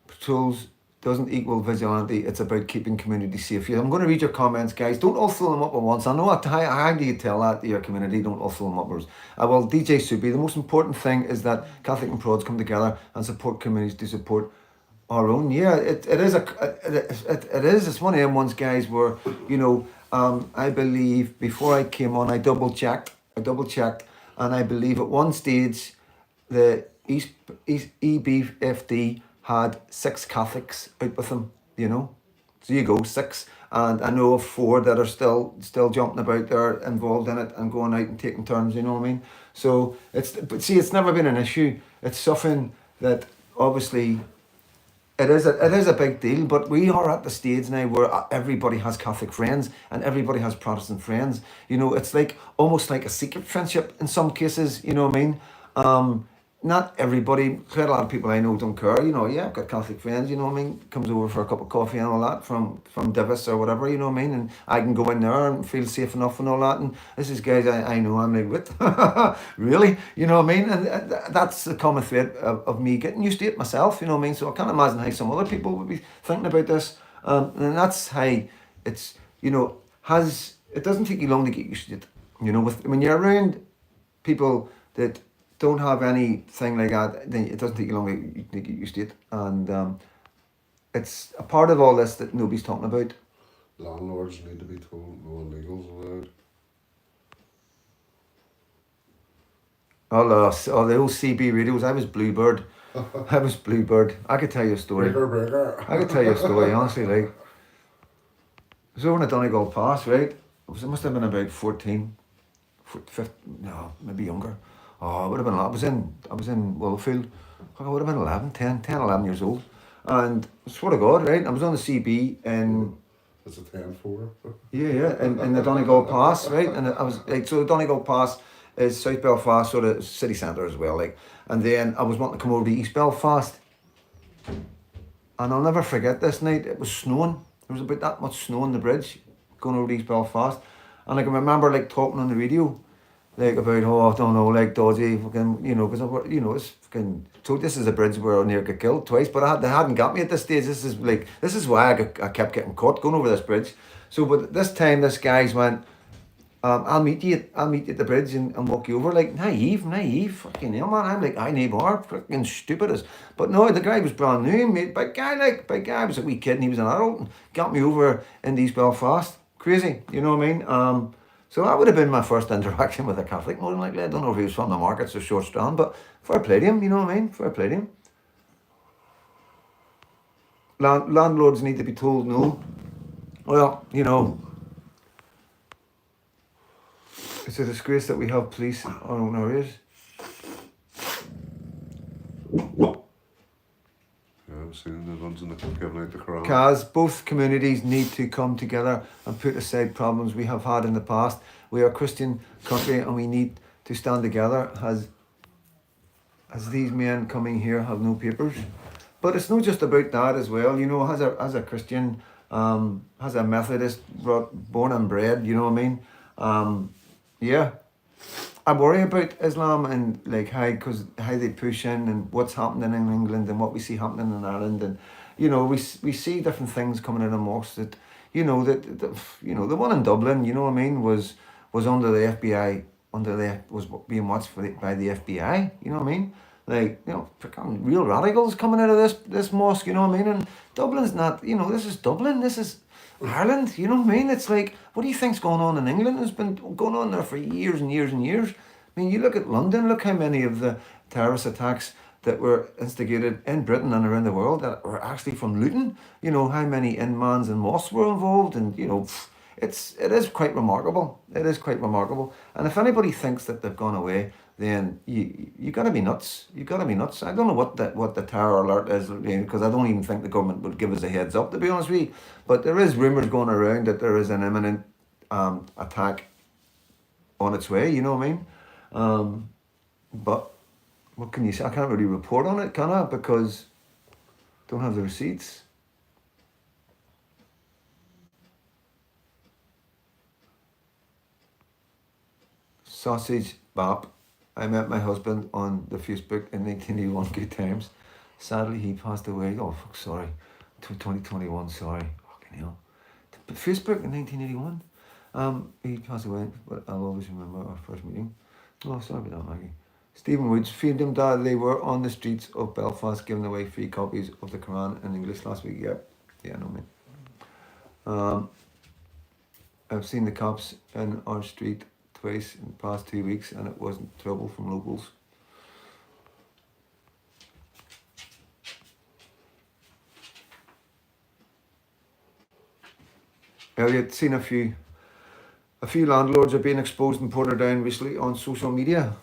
Patrols doesn't equal vigilante. It's about keeping community safe. Yeah, I'm going to read your comments, guys. Don't all throw them up at once. I know how do you tell that to your community? Don't all throw them upwards. Well, DJ Soupy, the most important thing is that Catholic and Prods come together and support communities to support our own. Yeah, it is it is. It's one of them ones, guys, where, you know, I believe before I came on, I double checked, and I believe at one stage the East EBFD had 6 Catholics out with them, you know. So you go, 6. And I know of 4 that are still jumping about there, involved in it and going out and taking turns, you know what I mean? So but see, it's never been an issue. It's something that obviously it is a big deal, but we are at the stage now where everybody has Catholic friends and everybody has Protestant friends. You know, it's like almost like a secret friendship in some cases, you know what I mean? Not everybody, quite a lot of people I know don't care, you know. Yeah, I've got Catholic friends, you know what I mean, comes over for a cup of coffee and all that from Divis or whatever, you know what I mean, and I can go in there and feel safe enough and all that, and this is guys I know, I'm like, what? Really? You know what I mean? And that's the common thread of me getting used to it myself, you know what I mean, so I can't imagine how some other people would be thinking about this, and that's how it's, you know, it doesn't take you long to get used to it, you know, when you're around people that don't have anything like that, then it doesn't take you long to get used to it. And it's a part of all this that nobody's talking about. Landlords need to be told no illegals allowed. Oh, the old CB radios. I was Bluebird. I could tell you a story. Breaker. I could tell you a story, honestly. Like, it was over in the Donegal Pass, right? It must have been about 14, 15, no, maybe younger. Oh, it would have been a lot. I was in Willowfield. I would have been 11, 11 years old. And I swear to God, right? I was on the CB and It's a 10-4. yeah, in the Donegal Pass, right? And I was like, so the Donegal Pass is South Belfast, sort of city centre as well, like. And then I was wanting to come over to East Belfast, and I'll never forget this night. It was snowing. There was about that much snow on the bridge going over to East Belfast, and I can remember like talking on the radio, like about, I don't know, like dodgy fucking, you know, because it's fucking. So this is a bridge where I near got killed twice, but they hadn't got me at this stage. This is why I kept getting caught going over this bridge. So, but this time, this guy's went, I'll meet you at the bridge and walk you over. Like, naive, fucking hell, man. I'm like, I need more, fucking stupid as. But no, the guy was brand new, mate. Big guy, was a wee kid and he was an adult and got me over in East Belfast. Crazy, you know what I mean? So that would have been my first interaction with a Catholic, more than likely. I don't know if he was from the markets or Short Strand, but fair play to him, you know what I mean? Fair play to him. Landlords need to be told no. Well, you know, it's a disgrace that we have police on our own areas. Yeah, I've seen the ones in the giving out the crowd. Kaz, both communities need to come together and put aside problems we have had in the past. We are a Christian country and we need to stand together as these men coming here have no papers. But it's not just about that as well, you know, as a Christian, as a Methodist, born and bred, you know what I mean? Yeah, I worry about Islam and like how they push in and what's happening in England and what we see happening in Ireland, and you know we see different things coming out of mosques that you know the one in Dublin, you know what I mean, was under the FBI, was being watched by the FBI, you know what I mean, like, you know, real radicals coming out of this mosque, you know what I mean, and Dublin's not, you know, this is Dublin, this is Ireland, you know what I mean? It's like, what do you think's going on in England? It's been going on there for years and years and years. I mean, you look at London, look how many of the terrorist attacks that were instigated in Britain and around the world that were actually from looting. You know, how many imams and mosques were involved, and you know, it is quite remarkable. It is quite remarkable. And if anybody thinks that they've gone away, then you gotta be nuts. You gotta be nuts. I don't know what the terror alert is, because I don't even think the government would give us a heads up, to be honest with you. But there is rumours going around that there is an imminent attack on its way. You know what I mean? But what can you say? I can't really report on it, can I? Because I don't have the receipts. Sausage bap. I met my husband on the Facebook in 1981. Good times. Sadly, he passed away. Oh, fuck, sorry. 2021. Sorry. Fucking hell. But Facebook in 1981. He passed away, but I'll always remember our first meeting. Oh, sorry about that, Maggie. Stephen Woods, freedom dad. They were on the streets of Belfast giving away free copies of the Quran in English last week. Yep. Yeah, no, mate. I've seen the cops in our street twice in the past 2 weeks, and it wasn't trouble from locals. Elliot, seen a few landlords are being exposed in Portadown recently on social media.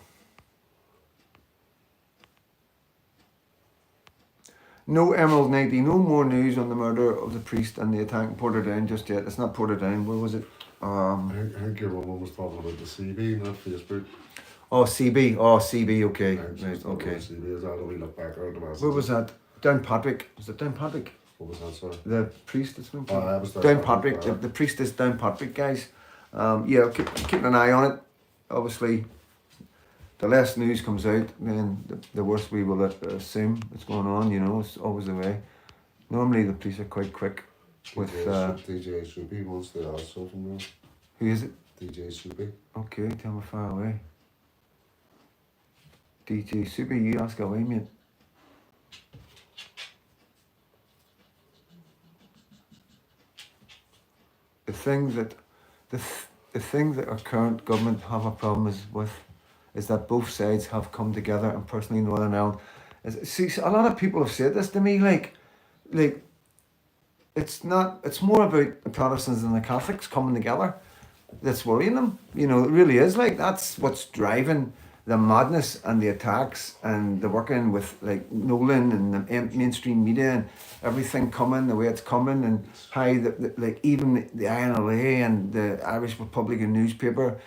No Emerald 90, no more news on the murder of the priest and the attack in Portadown just yet. It's not Portadown, where was it? I think your woman was talking about the CB, not Facebook. Oh, CB, okay. Right, okay. CB is that we look back at the message. Where was that? Downpatrick. Was it Downpatrick? What was that, sorry? The priest that's been was Downpatrick. The priest is Downpatrick, guys. Yeah, keeping an eye on it. Obviously, the less news comes out, then the worse we will assume it's going on. It's always the way. Normally, the police are quite quick with. DJ Soupy wants to ask something now. Who is it? DJ Soupy. Okay, tell me far away. DJ Super, you ask away, mate. The thing that our current government have a problem is that both sides have come together, and personally Northern Ireland see a lot of people have said this to me, like it's more about the Protestants and the Catholics coming together that's worrying them. It really is, like, that's what's driving the madness and the attacks and the working with, like, Nolan and the mainstream media and everything coming the way it's coming, and how like even the INLA and the Irish Republican newspaper,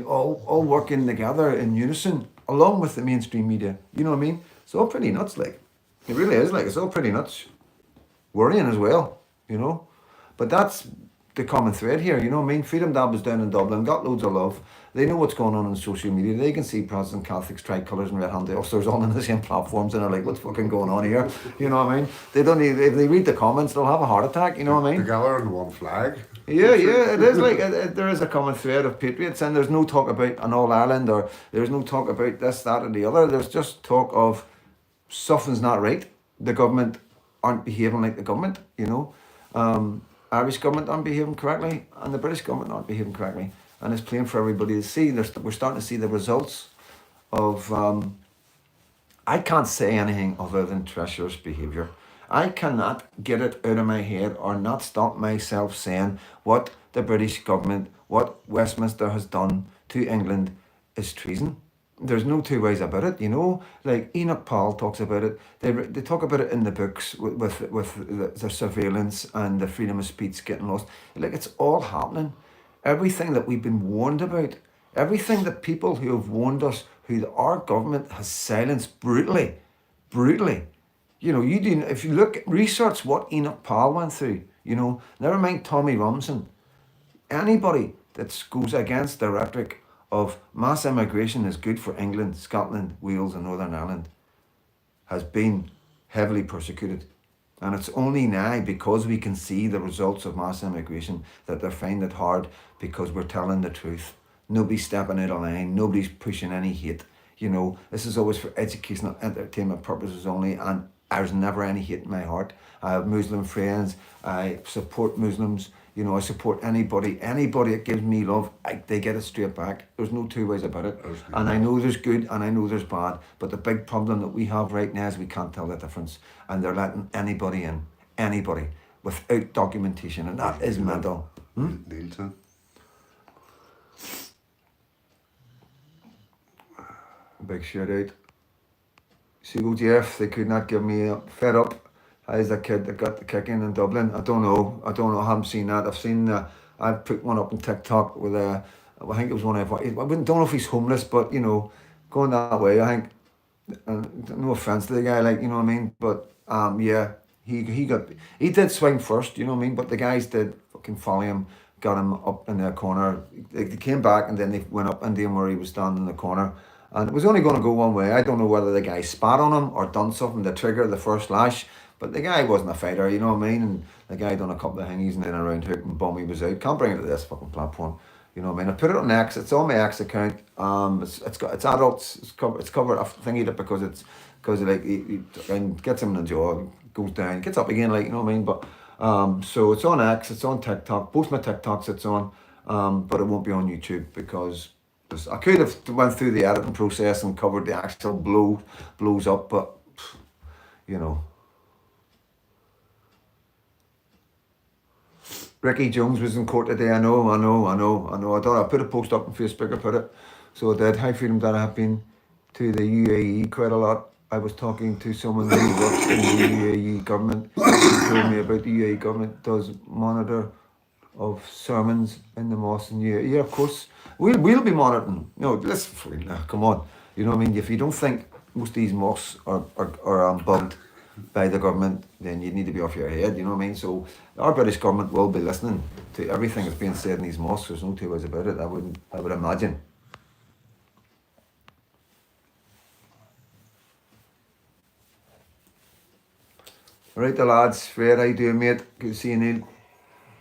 all working together in unison along with the mainstream media. You know what I mean? It's all pretty nuts, like. It really is, like, it's all pretty nuts. Worrying as well, But that's the common thread here, Freedom Dab is down in Dublin, got loads of love. They know what's going on social media. They can see Protestant Catholics, tricolours and red-handed officers on the same platforms, and they're like, what's fucking going on here? You know what I mean? They don't need, if they read the comments, they'll have a heart attack, you know what I mean? Together in one flag. Yeah, it is like, there is a common thread of patriots, and there's no talk about an All-Ireland, or there's no talk about this, that, or the other. There's just talk of something's not right. The government aren't behaving like the government, Irish government aren't behaving correctly, and the British government aren't behaving correctly. And it's plain for everybody to see. We're starting to see the results of... I can't say anything other than treacherous behaviour. I cannot get it out of my head or not stop myself saying what the British government, what Westminster has done to England is treason. There's no two ways about it, Like Enoch Powell talks about it. They talk about it in the books with the surveillance and the freedom of speech getting lost. Like, it's all happening. Everything that we've been warned about, everything that people who have warned us, who our government has silenced brutally. If you research what Enoch Powell went through, never mind Tommy Robinson. Anybody that goes against the rhetoric of mass immigration is good for England, Scotland, Wales and Northern Ireland has been heavily persecuted. And it's only now, because we can see the results of mass immigration, that they find it hard, because we're telling the truth. Nobody's stepping out of line. Nobody's pushing any hate. This is always for educational entertainment purposes only, and there's never any hate in my heart. I have Muslim friends. I support Muslims. I support anybody that gives me love. They get it straight back. There's no two ways about it. And I know there's good and I know there's bad. But the big problem that we have right now is we can't tell the difference. And they're letting anybody in. Anybody. Without documentation. And that is mental. Nielsen. Big shout out. See, Jeff, they could not give me a fed up. How's that kid that got the kick in Dublin? I don't know. I haven't seen that. I've seen, I put one up on TikTok with I think it was one of, I don't know if he's homeless, but, going that way, I think, no offence to the guy, like, you know what I mean? But, yeah, he did swing first, you know what I mean? But the guys did fucking follow him, got him up in the corner. They came back and then they went up and then where he was standing in the corner. And it was only going to go one way. I don't know whether the guy spat on him or done something to trigger the first lash, but the guy wasn't a fighter, you know what I mean? And the guy done a couple of thingies and then a round hook and boom, he was out. Can't bring it to this fucking platform. You know what I mean? I put it on X. It's on my X account. It's adults. It's covered. I've thingied it because like he gets him in the jaw, goes down, gets up again, like, you know what I mean? But so it's on X. It's on TikTok. Both my TikToks it's on, but it won't be on YouTube because I could have went through the editing process and covered the actual blows up, but you know. Ricky Jones was in court today. I know. I thought I put a post up on Facebook. I put it. So I did. Hi, Freedom Dad. I have been to the UAE quite a lot. I was talking to someone who works in the UAE government. He told me about the UAE government does monitor of sermons in the mosque in UAE. Yeah, of course. We'll be monitoring. No, let's come on. You know what I mean? If you don't think most of these mosques are bugged by the government, then you need to be off your head, you know what I mean? So our British government will be listening to everything that's being said in these mosques. There's no two ways about it. I would imagine. Right, the lads, fair I do, mate. Good to see you, Neil.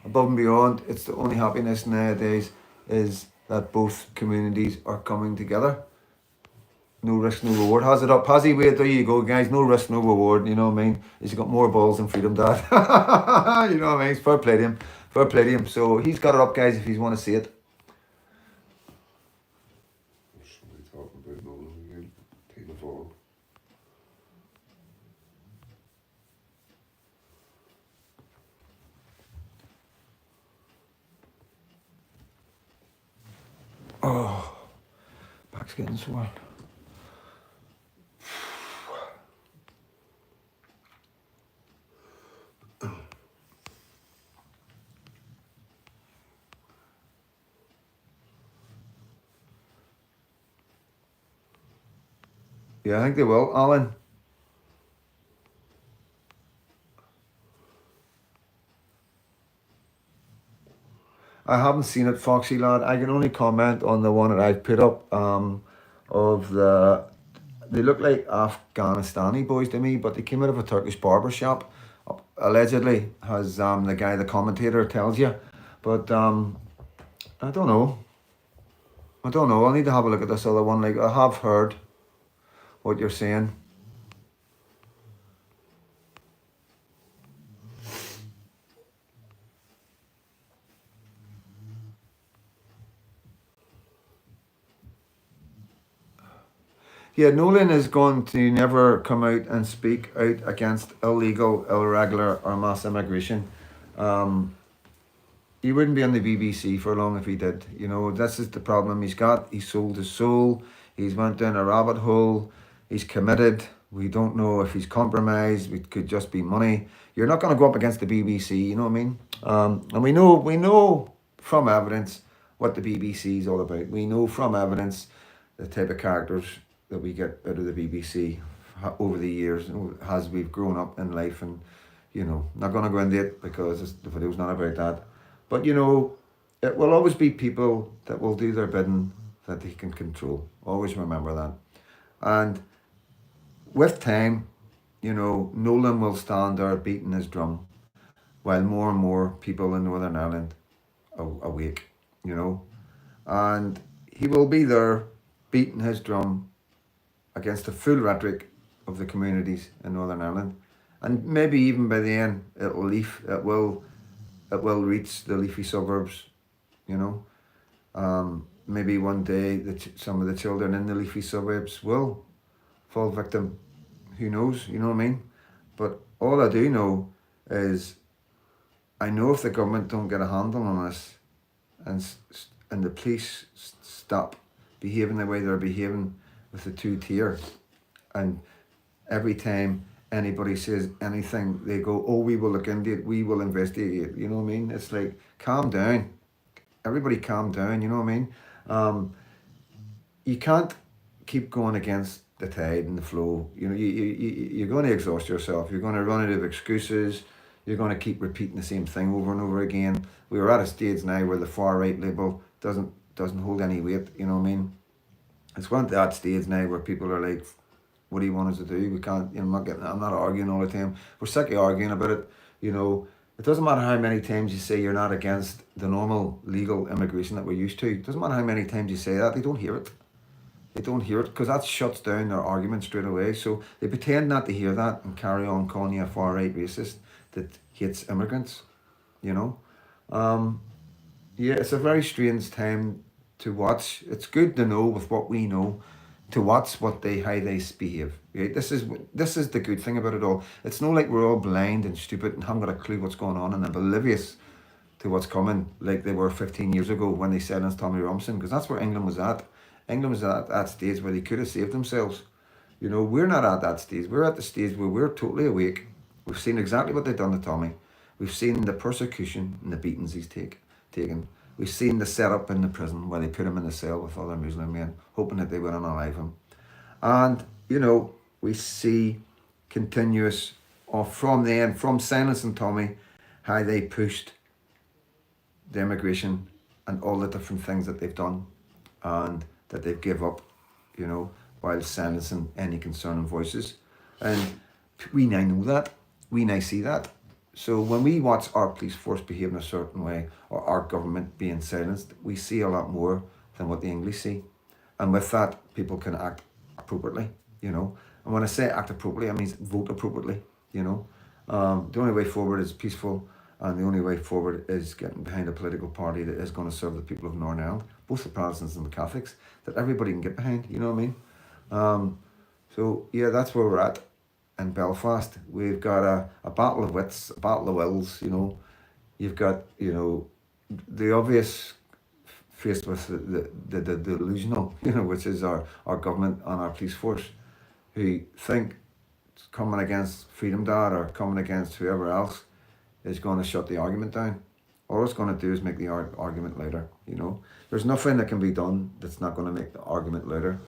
Above and beyond, it's the only happiness nowadays is that both communities are coming together. No risk, no reward. Has it up? Has he? Wait, there you go, guys. No risk, no reward. You know what I mean? He's got more balls than Freedom Dad. You know what I mean? It's fair play to him. Fair play to him. So he's got it up, guys, if you want to see it. Somebody talking about Nolan again. Take the phone. Oh, back's getting sore. Yeah, I think they will, Alan. I haven't seen it, Foxy lad. I can only comment on the one that I've put up of the. They look like Afghanistani boys to me, but they came out of a Turkish barber shop. Allegedly, as the guy, the commentator, tells you. But I don't know. I need to have a look at this other one. Like, I have heard what you're saying. Yeah, Nolan is going to never come out and speak out against illegal, irregular, or mass immigration. He wouldn't be on the BBC for long if he did. You know, this is the problem he's got. He sold his soul. He's went down a rabbit hole. He's committed. We don't know if he's compromised. It could just be money. You're not going to go up against the BBC. You know what I mean? And we know from evidence what the BBC is all about. We know from evidence the type of characters that we get out of the BBC over the years as we've grown up in life. And, you know, not going to go into it because the video's not about that. But, you know, it will always be people that will do their bidding that he can control. Always remember that. And with time, you know, Nolan will stand there beating his drum while more and more people in Northern Ireland awake, you know. And he will be there beating his drum against the full rhetoric of the communities in Northern Ireland. And maybe even by the end, it will reach the leafy suburbs, you know. Maybe one day some of the children in the leafy suburbs will fall victim. Who knows? You know what I mean? But all I do know is I know if the government don't get a handle on this and the police stop behaving the way they're behaving with the two-tier, and every time anybody says anything, they go, oh, we will look into it, we will investigate it. You know what I mean? It's like, calm down. Everybody calm down, you know what I mean? You can't keep going against the tide and the flow. You know, you're going to exhaust yourself. You're going to run out of excuses. You're going to keep repeating the same thing over and over again. We're at a stage now where the far right label doesn't hold any weight, you know what I mean? It's gone to that stage now where people are like, what do you want us to do? We can't, I'm not arguing all the time. We're sick of arguing about it. It doesn't matter how many times you say you're not against the normal legal immigration that we're used to. It doesn't matter how many times you say that, they don't hear it. They don't hear it because that shuts down their argument straight away. So they pretend not to hear that and carry on calling you a far right racist that hates immigrants, you know. Yeah, it's a very strange time to watch. It's good to know with what we know, to watch how they behave. Right? This is the good thing about it all. It's not like we're all blind and stupid and haven't got a clue what's going on and oblivious to what's coming, like they were 15 years ago when they silenced Tommy Robinson, because that's where England was at. England was at that stage where they could have saved themselves. We're not at that stage. We're at the stage where we're totally awake. We've seen exactly what they've done to Tommy. We've seen the persecution and the beatings he's taken. We've seen the setup in the prison where they put him in the cell with other Muslim men, hoping that they would unalive him. And, we see continuous, from silencing Tommy, how they pushed the immigration and all the different things that they've done and that they've give up, while silencing any concerning voices. And we now know that. We now see that. So when we watch our police force behave in a certain way or our government being silenced, we see a lot more than what the English see. And with that, people can act appropriately, And when I say act appropriately, I mean vote appropriately, The only way forward is peaceful, and the only way forward is getting behind a political party that is going to serve the people of Northern Ireland, both the Protestants and the Catholics, that everybody can get behind, you know what I mean? So yeah, that's where we're at in Belfast. We've got a battle of wits, a battle of wills, You've got, the obvious faced with the delusional, which is our government and our police force, who think coming against Freedom Dad or coming against whoever else is going to shut the argument down. All it's going to do is make the argument louder, There's nothing that can be done that's not going to make the argument louder.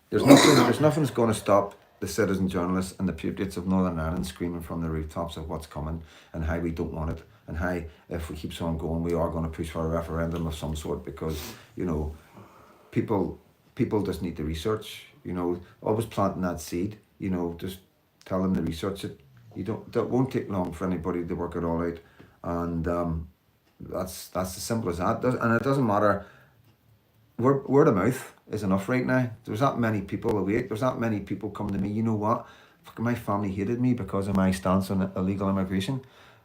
There's nothing that's going to stop the citizen journalists and the patriots of Northern Ireland screaming from the rooftops of what's coming and how we don't want it and how, if we keep on going, we are going to push for a referendum of some sort, because, people just need to research, always planting that seed, just tell them to research it. That won't take long for anybody to work it all out, and that's as simple as that. And it doesn't matter. Word of mouth is enough right now. There's that many people awake. There's that many people come to me. You know what? Fucking my family hated me because of my stance on illegal immigration,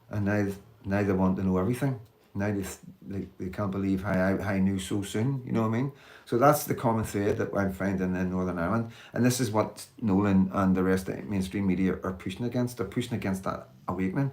and now they want to know everything. Now they can't believe how I knew so soon. You know what I mean? So that's the common thread that I'm finding in Northern Ireland, and this is what Nolan and the rest of the mainstream media are pushing against. They're pushing against that awakening.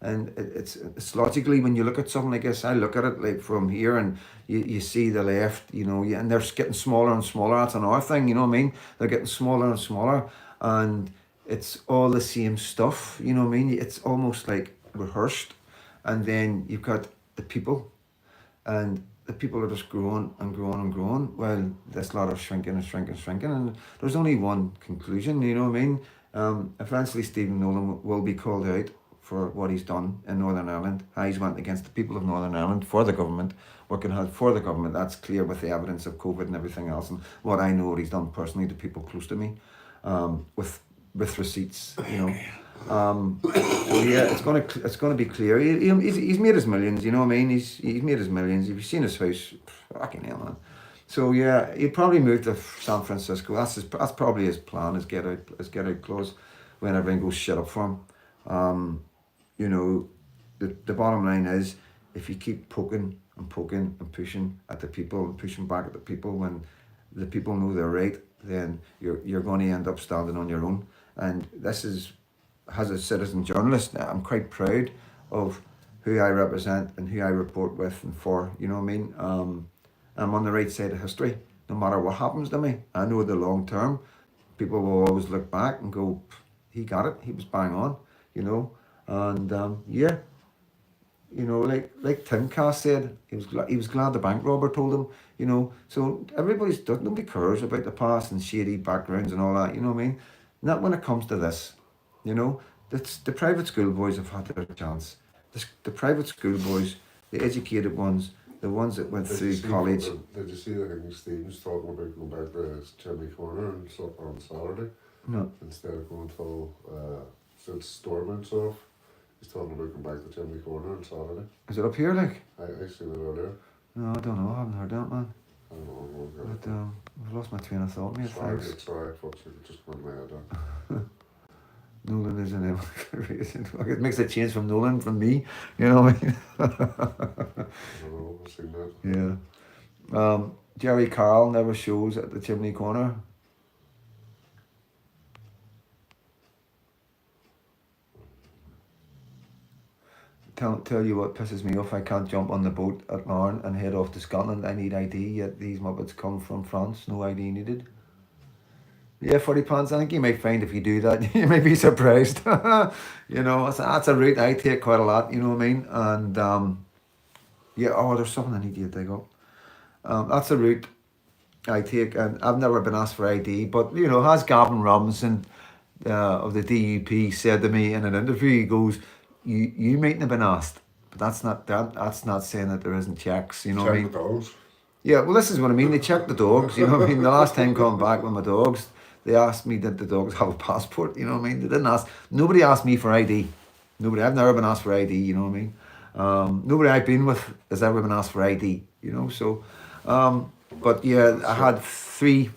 And it's logically, when you look at something like this, I look at it like from here, and you see the left, and they're getting smaller and smaller. That's another thing, you know what I mean? They're getting smaller and smaller, and it's all the same stuff, you know what I mean? It's almost like rehearsed, and then you've got the people, and the people are just growing and growing and growing, while this lot are shrinking and shrinking and shrinking, and there's only one conclusion, you know what I mean? Eventually Stephen Nolan will be called out for what he's done in Northern Ireland, how he's went against the people of Northern Ireland for the government, working hard for the government. That's clear with the evidence of COVID and everything else, and what I know what he's done personally to people close to me, with receipts, So yeah, it's gonna be clear. He's made his millions, you know what I mean? He's made his millions. If you've seen his house, fucking hell, man. So yeah, he'd probably move to San Francisco. That's probably his plan. His get out clause when everything goes shit up for him. The bottom line is, if you keep poking and poking and pushing at the people and pushing back at the people when the people know they're right, then you're going to end up standing on your own. And this is, as a citizen journalist, I'm quite proud of who I represent and who I report with and for, you know what I mean? I'm on the right side of history, no matter what happens to me. I know the long term, people will always look back and go, he got it, he was bang on, and like Tim Cass said, he was glad the bank robber told him, so nobody cares about the past and shady backgrounds and all that, you know what I mean? Not when it comes to this, the private school boys have had their chance. The private school boys, the educated ones, the ones that went Did through you see, college. did you see that Stephen's talking about going back to Chimney Corner and stuff on Saturday No. instead of going till since Storming's off? He's talking about going back to Chimney Corner on Saturday. Is it up here, like? I seen it earlier. No, I don't know. I haven't heard that, man. I don't know. But I've lost my train of thought, mate. Sorry, Thanks. sorry, folks. It just went my head down. Nolan is an reason. It makes a change from Nolan from me. You know what I mean? I don't know. I've seen that. Yeah. Jerry Carl never shows at the Chimney Corner. Tell you what pisses me off. I can't jump on the boat at Larne and head off to Scotland. I need ID, yet these Muppets come from France. No ID needed. Yeah, £40. I think you might find if you do that, you might be surprised. You know, that's a route I take quite a lot, you know what I mean? And yeah, oh, there's something I need you to dig up. That's a route I take, and I've never been asked for ID, but you know, has Gavin Robinson of the DUP said to me in an interview, he goes, you mightn't have been asked, but that's not saying that there isn't checks, you know what I mean? Check the dogs. Yeah, well, this is what I mean. They checked the dogs, you know what I mean? The last time coming back with my dogs, they asked me did the dogs have a passport, you know what I mean? They didn't ask. Nobody asked me for ID. Nobody. I've never been asked for ID, you know what I mean? Nobody I've been with has ever been asked for ID, you know? So, but yeah, I had three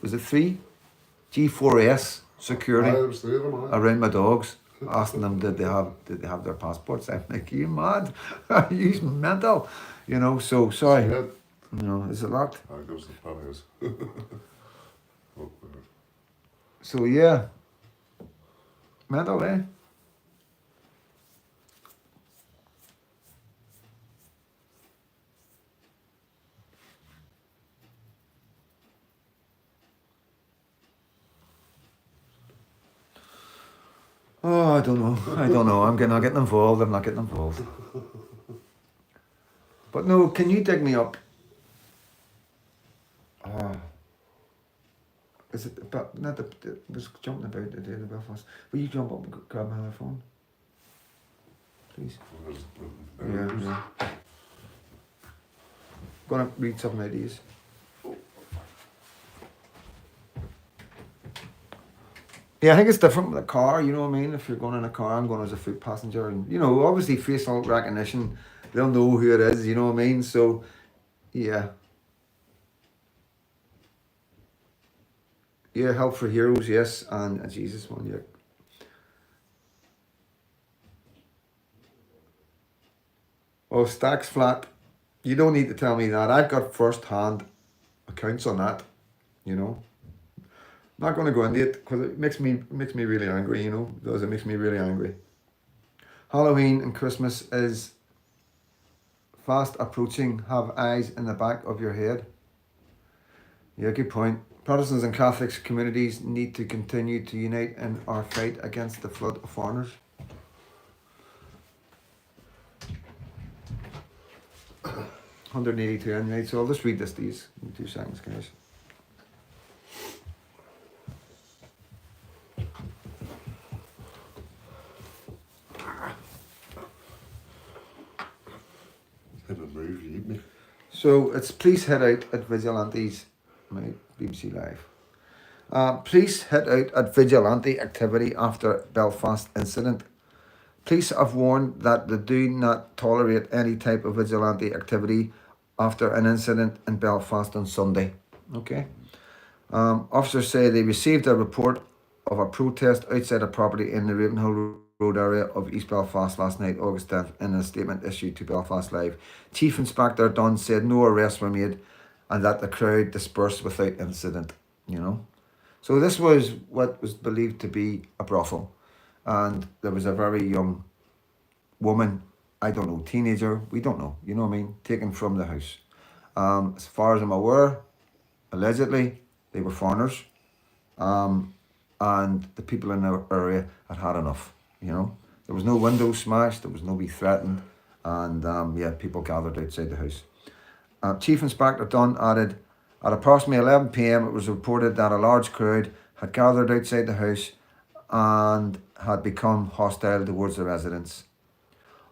G4S security There's three of them, around my dogs, asking them did they have their passports. I'm like, you mad? You's mental, you know? So sorry. Yeah. No, is it locked? I goes the palace. Oh, God. So yeah, mental, eh? Oh, I don't know. I'm not getting involved. But no, can you dig me up? Is it about not the was jumping about the day of Belfast? Will you jump up and grab my other phone, please? Yeah. Gonna read some ideas. Yeah, I think it's different with a car, you know what I mean? If you're going in a car, I'm going as a foot passenger, and you know, obviously facial recognition, they'll know who it is, you know what I mean? So, yeah. Yeah, Help for Heroes, yes, and a Jesus one, yeah. Oh, Stacks Flat. You don't need to tell me that. I've got first-hand accounts on that, you know. Not going to go into it because it makes me really angry, you know. It makes me really angry. Halloween and Christmas is fast approaching. Have eyes in the back of your head. Yeah, good point. Protestants and Catholics communities need to continue to unite in our fight against the flood of foreigners. $182 anyway, so I'll just read these in 2 seconds, guys. So it's police hit out at vigilantes, my BBC Live. Police hit out at vigilante activity after Belfast incident. Police have warned that they do not tolerate any type of vigilante activity after an incident in Belfast on Sunday. Okay. Officers say they received a report of a protest outside a property in the Ravenhill Road area of East Belfast last night, August 10th, in a statement issued to Belfast Live. Chief Inspector Dunn said no arrests were made and that the crowd dispersed without incident, you know. So this was what was believed to be a brothel, and there was a very young woman, I don't know, teenager, we don't know, you know what I mean, taken from the house. As far as I'm aware, allegedly, they were foreigners, and the people in the area had had enough. You know, there was no windows smashed, there was nobody threatened, and yeah, people gathered outside the house. Chief Inspector Dunn added, at approximately 11 p.m. it was reported that a large crowd had gathered outside the house and had become hostile towards the residents.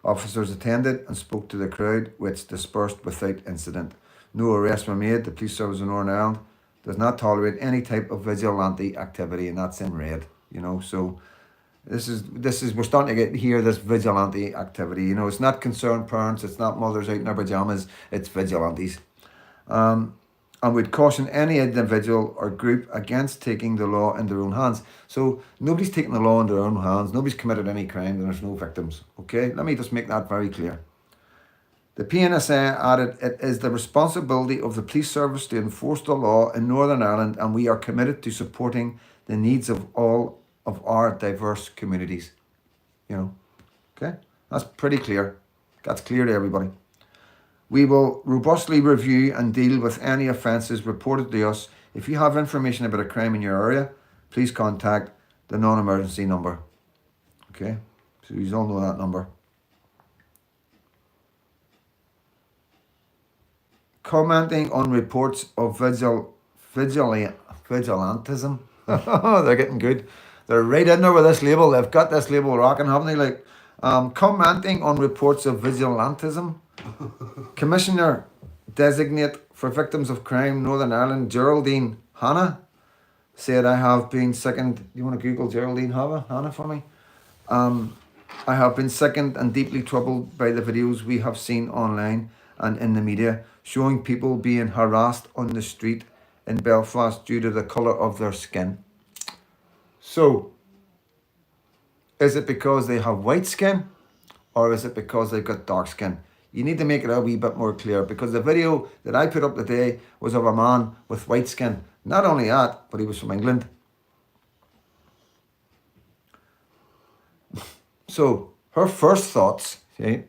Officers attended and spoke to the crowd, which dispersed without incident. No arrests were made. The police service in Northern Ireland does not tolerate any type of vigilante activity, and that's in red. So this is we're starting to get here this vigilante activity. It's not concerned parents, it's not mothers out in their pajamas, it's vigilantes. And we'd caution any individual or group against taking the law in their own hands. So nobody's taking the law in their own hands. Nobody's committed any crime. There's no victims. Okay, let me just make that very clear. The PNSA added, it is the responsibility of the police service to enforce the law in Northern Ireland, and we are committed to supporting the needs of all of our diverse communities. Okay, that's pretty clear. That's clear to everybody. We will robustly review and deal with any offences reported to us. If you have information about a crime in your area, please contact the non-emergency number. Okay, so you all know that number. Commenting on reports of vigilantism. They're getting good. They're right in there with this label. They've got this label rocking, haven't they? Commenting on reports of vigilantism. Commissioner designate for victims of crime, Northern Ireland, Geraldine Hanna, said, I have been sickened. You want to Google Geraldine Hanna for me? I have been sickened and deeply troubled by the videos we have seen online and in the media showing people being harassed on the street in Belfast due to the colour of their skin. So, is it because they have white skin, or is it because they've got dark skin? You need to make it a wee bit more clear, because the video that I put up today was of a man with white skin. Not only that, but he was from England. So, her first thoughts, see,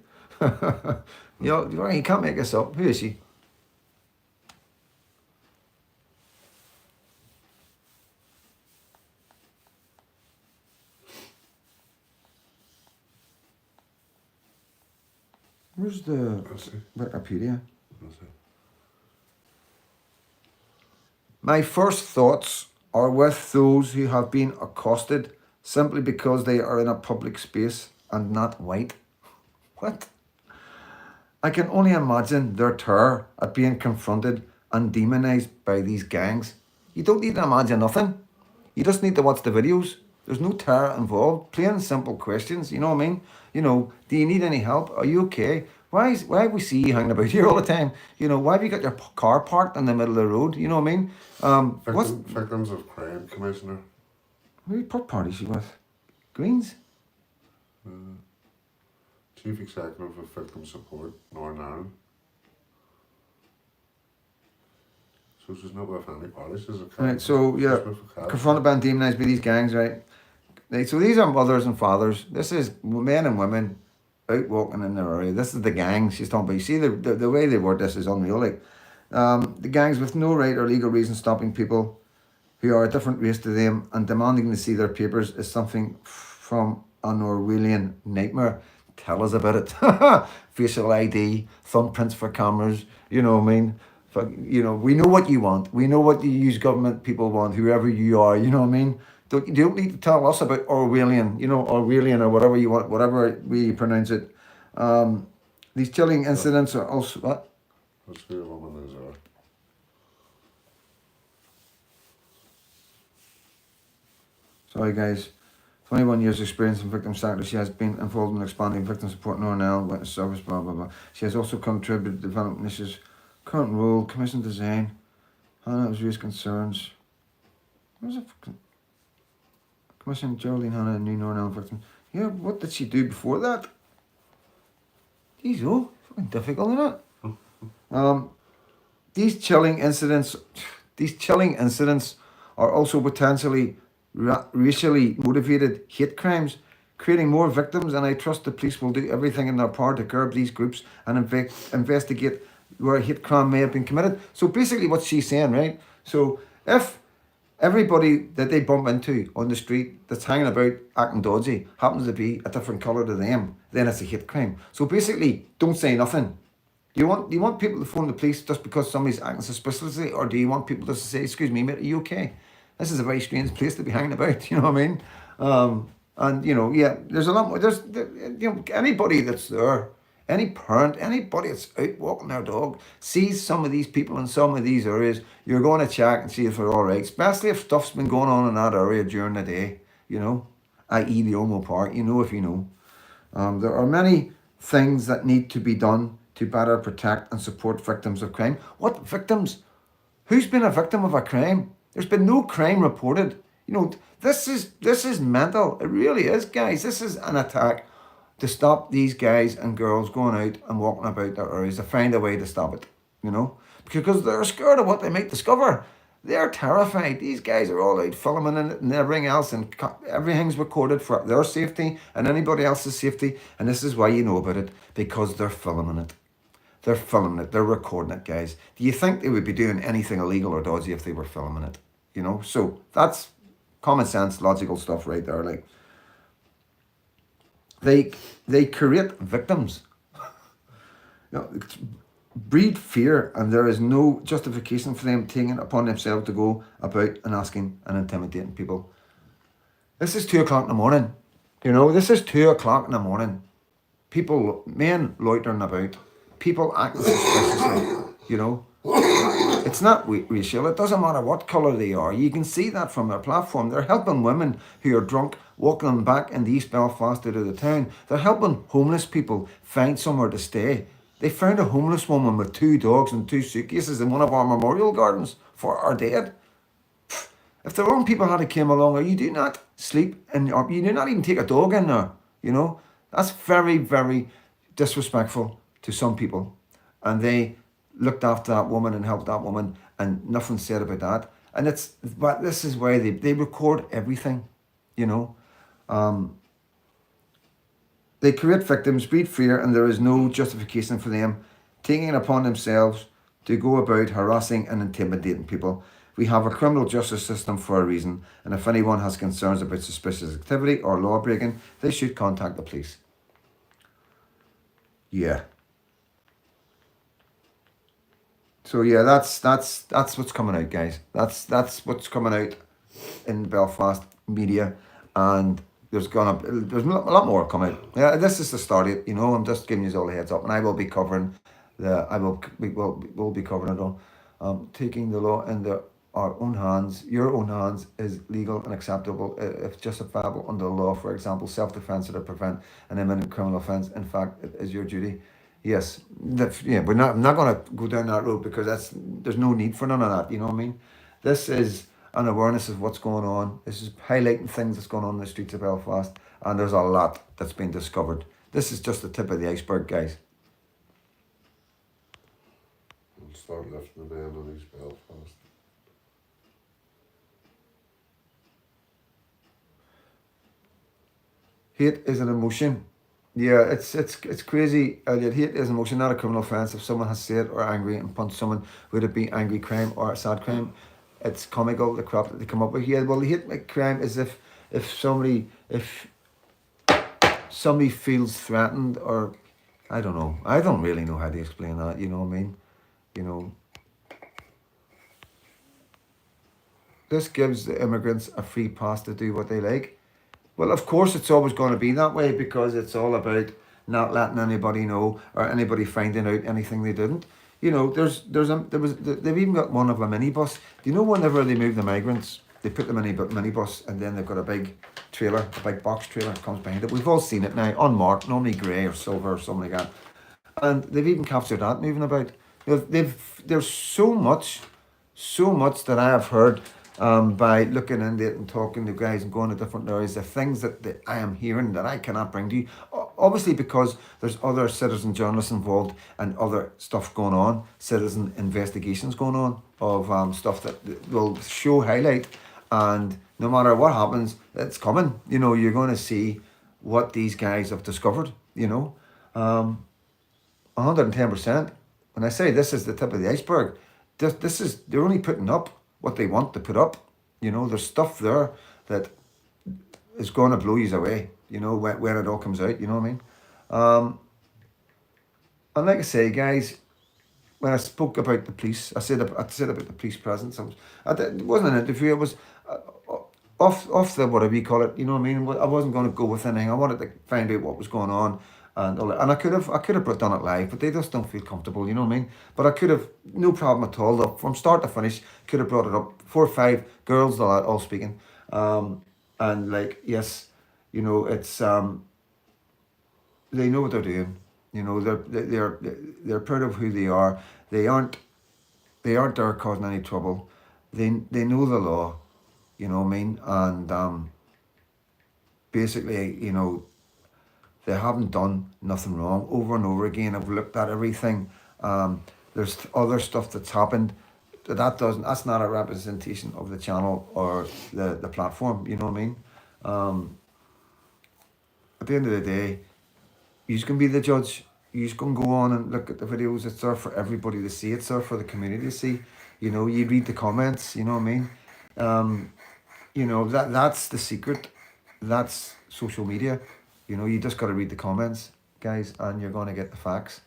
you can't make this up. Who is she? Where's the Wikipedia? My first thoughts are with those who have been accosted simply because they are in a public space and not white. What? I can only imagine their terror at being confronted and demonised by these gangs. You don't need to imagine nothing. You just need to watch the videos. There's no terror involved. Plain and simple questions, you know what I mean? Do you need any help? Are you okay? Why we see you hanging about here all the time? Why have you got your car parked in the middle of the road? You know what I mean? Victims of crime, Commissioner. What party is she with? Greens? Chief Executive of Victim Support, Northern Ireland. So she's not with any party, she's a Right, so yeah, confronted by and demonised by these gangs, right? So these are mothers and fathers. This is men and women out walking in their area. This is the gangs she's talking about. You see the way they word this is unreal. The gangs with no right or legal reason stopping people who are a different race to them and demanding to see their papers is something from an Orwellian nightmare. Tell us about it. Facial ID, thumbprints for cameras. You know what I mean? We know what you want. We know what the use government people want, whoever you are. You know what I mean? You don't need to tell us about Orwellian, Orwellian or whatever you want, whatever way you pronounce it. These chilling incidents are also what? Let's see a woman is there. Sorry guys. 21 years experience in victim sector. She has been involved in expanding victim support in Northern Ireland, witness service, blah blah blah. She has also contributed to development initiatives. Current role, commission design. Hannah has raised concerns. Where's it? Commission Geraldine Hanna, new Northern Ireland victim. Yeah, what did she do before that? Jeez, fucking difficult, isn't it? These chilling incidents are also potentially racially motivated hate crimes, creating more victims, and I trust the police will do everything in their power to curb these groups and investigate where a hate crime may have been committed. So basically what she's saying, right? So if everybody that they bump into on the street that's hanging about acting dodgy happens to be a different colour to them, then it's a hate crime. So basically, don't say nothing. Do you want people to phone the police just because somebody's acting suspiciously, or do you want people just to say, excuse me, mate, are you okay? This is a very strange place to be hanging about, you know what I mean? And yeah, there's a lot more. Anybody that's there, any parent, anybody that's out walking their dog, sees some of these people in some of these areas, you're going to check and see if they're all right. Especially if stuff's been going on in that area during the day, i.e. the Omo Park. If you know. There are many things that need to be done to better protect and support victims of crime. What victims? Who's been a victim of a crime? There's been no crime reported. This is mental. It really is, guys. This is an attack to stop these guys and girls going out and walking about their areas, to find a way to stop it. Because they're scared of what they might discover. They're terrified. These guys are all out filming it and everything else, and everything's recorded for their safety and anybody else's safety. And this is why you know about it, because they're filming it. They're filming it. They're recording it, guys. Do you think they would be doing anything illegal or dodgy if they were filming it? So that's common sense, logical stuff right there. Like, they create victims. Breed fear, and there is no justification for them taking it upon themselves to go about and asking and intimidating people. This is 2 o'clock in the morning. This is 2 o'clock in the morning. People, men loitering about, people acting suspiciously. It's not racial. It doesn't matter what colour they are. You can see that from their platform. They're helping women who are drunk, walking them back into East Belfast out of the town. They're helping homeless people find somewhere to stay. They found a homeless woman with 2 dogs and 2 suitcases in one of our memorial gardens for our dead. If the wrong people had came along, or you do not sleep and you do not even take a dog in there, that's very, very disrespectful to some people. And they looked after that woman and helped that woman, and nothing said about that. And but this is why they record everything, They create victims, breed fear, and there is no justification for them taking it upon themselves to go about harassing and intimidating people. We have a criminal justice system for a reason, and if anyone has concerns about suspicious activity or law breaking, they should contact the police. Yeah. So yeah, that's what's coming out, guys. That's what's coming out in Belfast media, and there's a lot more coming. Yeah, this is the start of it. I'm just giving you all a heads up, and I will be covering we'll be covering it all. Taking the law into our own hands, your own hands, is legal and acceptable if justifiable under the law. For example, self-defense or to prevent an imminent criminal offence. In fact, it is your duty. Yes, I'm not going to go down that road, because there's no need for none of that. You know what I mean? This is an awareness of what's going on. This is highlighting things that's going on in the streets of Belfast, and there's a lot that's been discovered. This is just the tip of the iceberg, guys. We'll start lifting the ban on East Belfast. Hate is an emotion. Yeah, it's crazy, Elliot. Hate is an emotion, not a criminal offence. If someone has said or angry and punched someone, would it be angry crime or a sad crime? It's comical, the crap that they come up with. Yeah, well, hate crime is if somebody feels threatened, or I don't know. I don't really know how to explain that. You know what I mean? This gives the immigrants a free pass to do what they like. Well, of course, it's always going to be that way, because it's all about not letting anybody know, or anybody finding out anything they didn't. They've even got one of a minibus. Do you know whenever they move the migrants, they put them in a minibus, and then they've got a big trailer, a big box trailer comes behind it. We've all seen it now, unmarked, normally grey or silver or something like that. And they've even captured that moving about. There's so much that I have heard by looking into it and talking to guys and going to different areas. The things that I am hearing that I cannot bring to you, obviously, because there's other citizen journalists involved and other stuff going on, citizen investigations going on of stuff that will highlight, and no matter what happens, it's coming. You're going to see what these guys have discovered. 110%. When I say this is the tip of the iceberg, they're only putting up what they want to put up. There's stuff there that is going to blow you away, when it all comes out, you know what I mean? And like I say, guys, when I spoke about the police, I said about the police presence. It wasn't an interview. It was off the whatever you call it. You know what I mean? I wasn't going to go with anything. I wanted to find out what was going on, and all that. And I could have done it live, but they just don't feel comfortable. You know what I mean? But I could have no problem at all. Look, from start to finish, could have brought it up. 4 or 5 girls, all speaking, and like yes, you know it's they know what they're doing. You know they're proud of who they are. They aren't there causing any trouble. They know the law. You know what I mean? And basically, you know, they haven't done nothing wrong. Over and over again, I've looked at everything. There's other stuff that's happened. That's not a representation of the channel or the platform. You know what I mean? At the end of the day, you can be the judge. You can go on and look at the videos. It's there for everybody to see. It's there for the community to see. You know, you read the comments. You know what I mean? You know that's the secret. That's social media. You know, you just got to read the comments, guys, and you're going to get the facts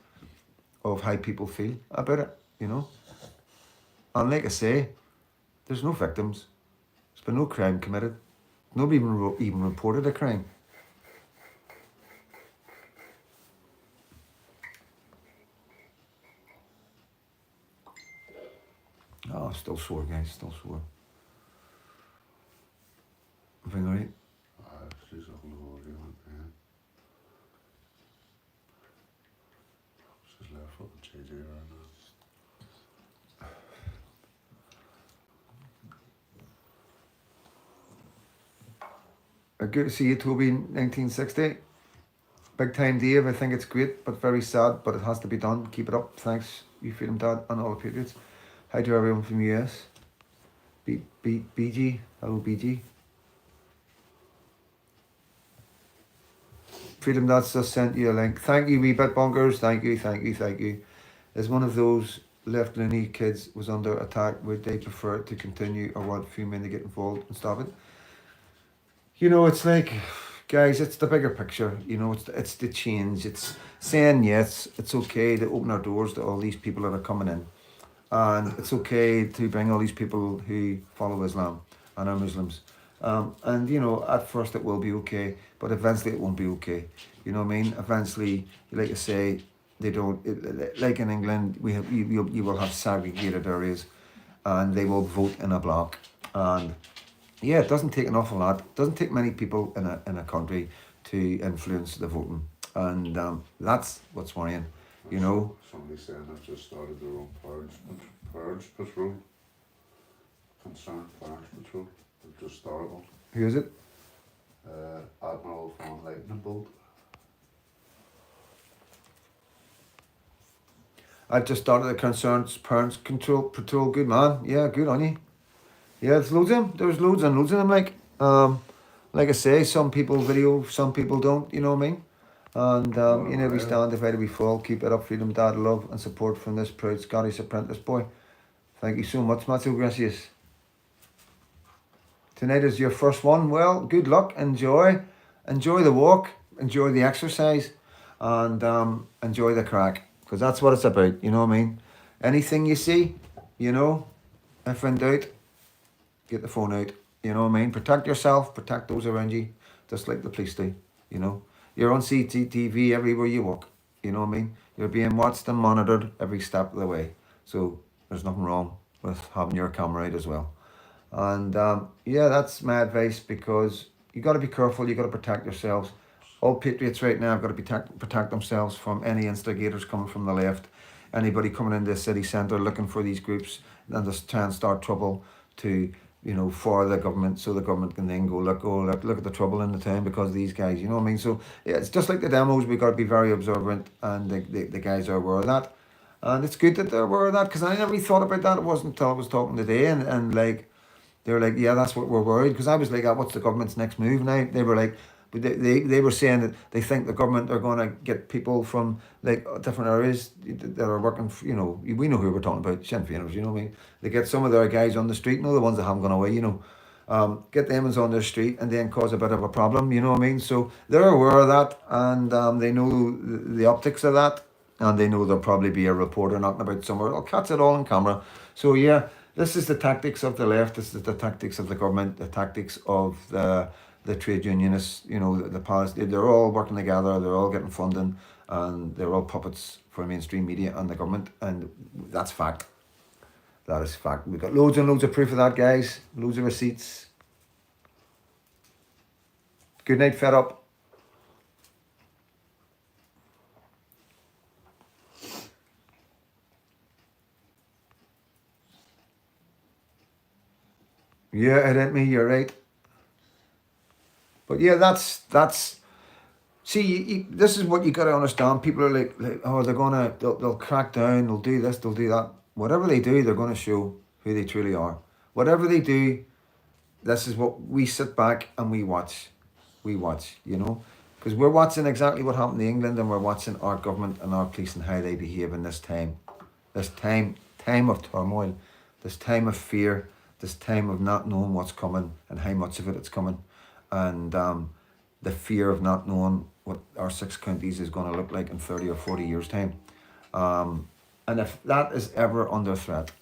of how people feel about it. You know, and like I say, there's no victims. There's been no crime committed. Nobody even reported a crime. Oh, still sore, guys. Still sore. Everything all right? She's up in the argument, yeah. She's left fucking JJ right now. Good to see you, Toby. 1960. Big time, Dave. I think it's great, but very sad. But it has to be done. Keep it up. Thanks, you Freedom Dad, and all the Patriots. Hi to everyone from US. BG. Hello, BG. Freedom Dad's just sent you a link. Thank you, wee bit bonkers. Thank you. As one of those left loony kids was under attack, would they prefer to continue or want few men to get involved and stop it? You know, it's like, guys, it's the bigger picture. You know, it's the change. It's saying yes, it's okay to open our doors to all these people that are coming in. And it's okay to bring all these people who follow Islam and are Muslims. And, you know, at first it will be okay, but eventually it won't be okay. You know what I mean? Eventually, like I say, they don't, like in England, you will have segregated areas and they will vote in a block. And yeah, it doesn't take an awful lot. It doesn't take many people in a country to influence the voting. And that's what's worrying, you know. Somebody saying they've just started their own purge patrol. Concerned purge patrol. They've just started one. Who is it? Admiral von Lightning Bolt. I've just started the Concerns Parents Control Patrol. Good man. Yeah, good on you. Yeah, there's loads of them. There's loads and loads of them. Like I say, some people video, some people don't. You know what I mean? And you know, we stand divided we fall. Keep it up, Freedom Dad, love and support from this proud Scottish apprentice boy. Thank you so much, Matthew. Gracias. Tonight is your first one. Well, good luck. Enjoy the walk. Enjoy the exercise, and enjoy the crack, because that's what it's about. You know what I mean? Anything you see, you know, if in doubt, get the phone out. You know what I mean? Protect yourself, protect those around you, just like the police do. You know, you're on CCTV everywhere you walk. You know what I mean? You're being watched and monitored every step of the way. So there's nothing wrong with having your camera out as well. And yeah, that's my advice, because you got to be careful. You got to protect yourselves. All patriots right now have got to protect themselves from any instigators coming from the left. Anybody coming into the city centre looking for these groups and just try and start trouble to, you know, for the government, so the government can then go look at the trouble in the town because of these guys. You know what I mean? So yeah, it's just like the demos. We got to be very observant, and the guys are aware of that. And it's good that they're aware of that, because I never really thought about that. It wasn't until I was talking today, and like, they were like, yeah, that's what we're worried. Because I was like, what's the government's next move now? They were like, but they were saying that they think the government are going to get people from like different areas that are working for, you know, we know who we're talking about, Sinn Féiners, you know what I mean? They get some of their guys on the street, you know, the ones that haven't gone away, you know, get them on their street and then cause a bit of a problem, you know what I mean? So they're aware of that, and they know the optics of that, and they know there'll probably be a reporter knocking about somewhere. I'll catch it all on camera. So yeah, This is the tactics of the left. This is the tactics of the government. The tactics of the trade unionists. You know, the policy. They're all working together. They're all getting funding, and they're all puppets for mainstream media and the government. And that's fact. That is fact. We've got loads and loads of proof of that, guys. Loads of receipts. Good night, fed up. Yeah, it ain't me. You're right. But yeah, that's. See, this is what you got to understand. People are like, oh, they'll crack down. They'll do this. They'll do that. Whatever they do, they're gonna show who they truly are. Whatever they do, this is what we sit back and we watch. We watch, you know, because we're watching exactly what happened in England, and we're watching our government and our police and how they behave in this time of turmoil, this time of fear, this time of not knowing what's coming and how much of it it's coming, and the fear of not knowing what our 6 counties is going to look like in 30 or 40 years time, and if that is ever under threat,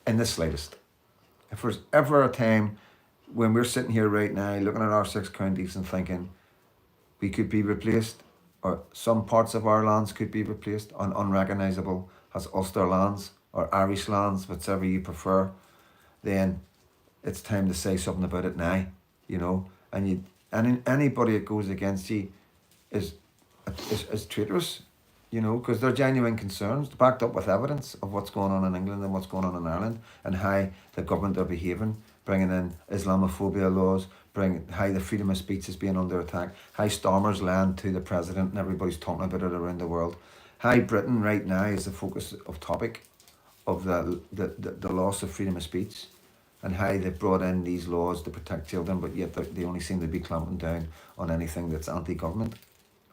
in the slightest, if there's ever a time when we're sitting here right now looking at our 6 counties and thinking we could be replaced, or some parts of our lands could be replaced on unrecognisable as Ulster lands or Irish lands, whichever you prefer, then it's time to say something about it now, you know. And anybody that goes against you is traitorous, you know, because they're genuine concerns, backed up with evidence of what's going on in England and what's going on in Ireland, and how the government are behaving, bringing in Islamophobia laws, how the freedom of speech is being under attack, how Stormers land to the president and everybody's talking about it around the world, how Britain right now is the focus of topic of the loss of freedom of speech, and how they've brought in these laws to protect children, but yet they only seem to be clamping down on anything that's anti-government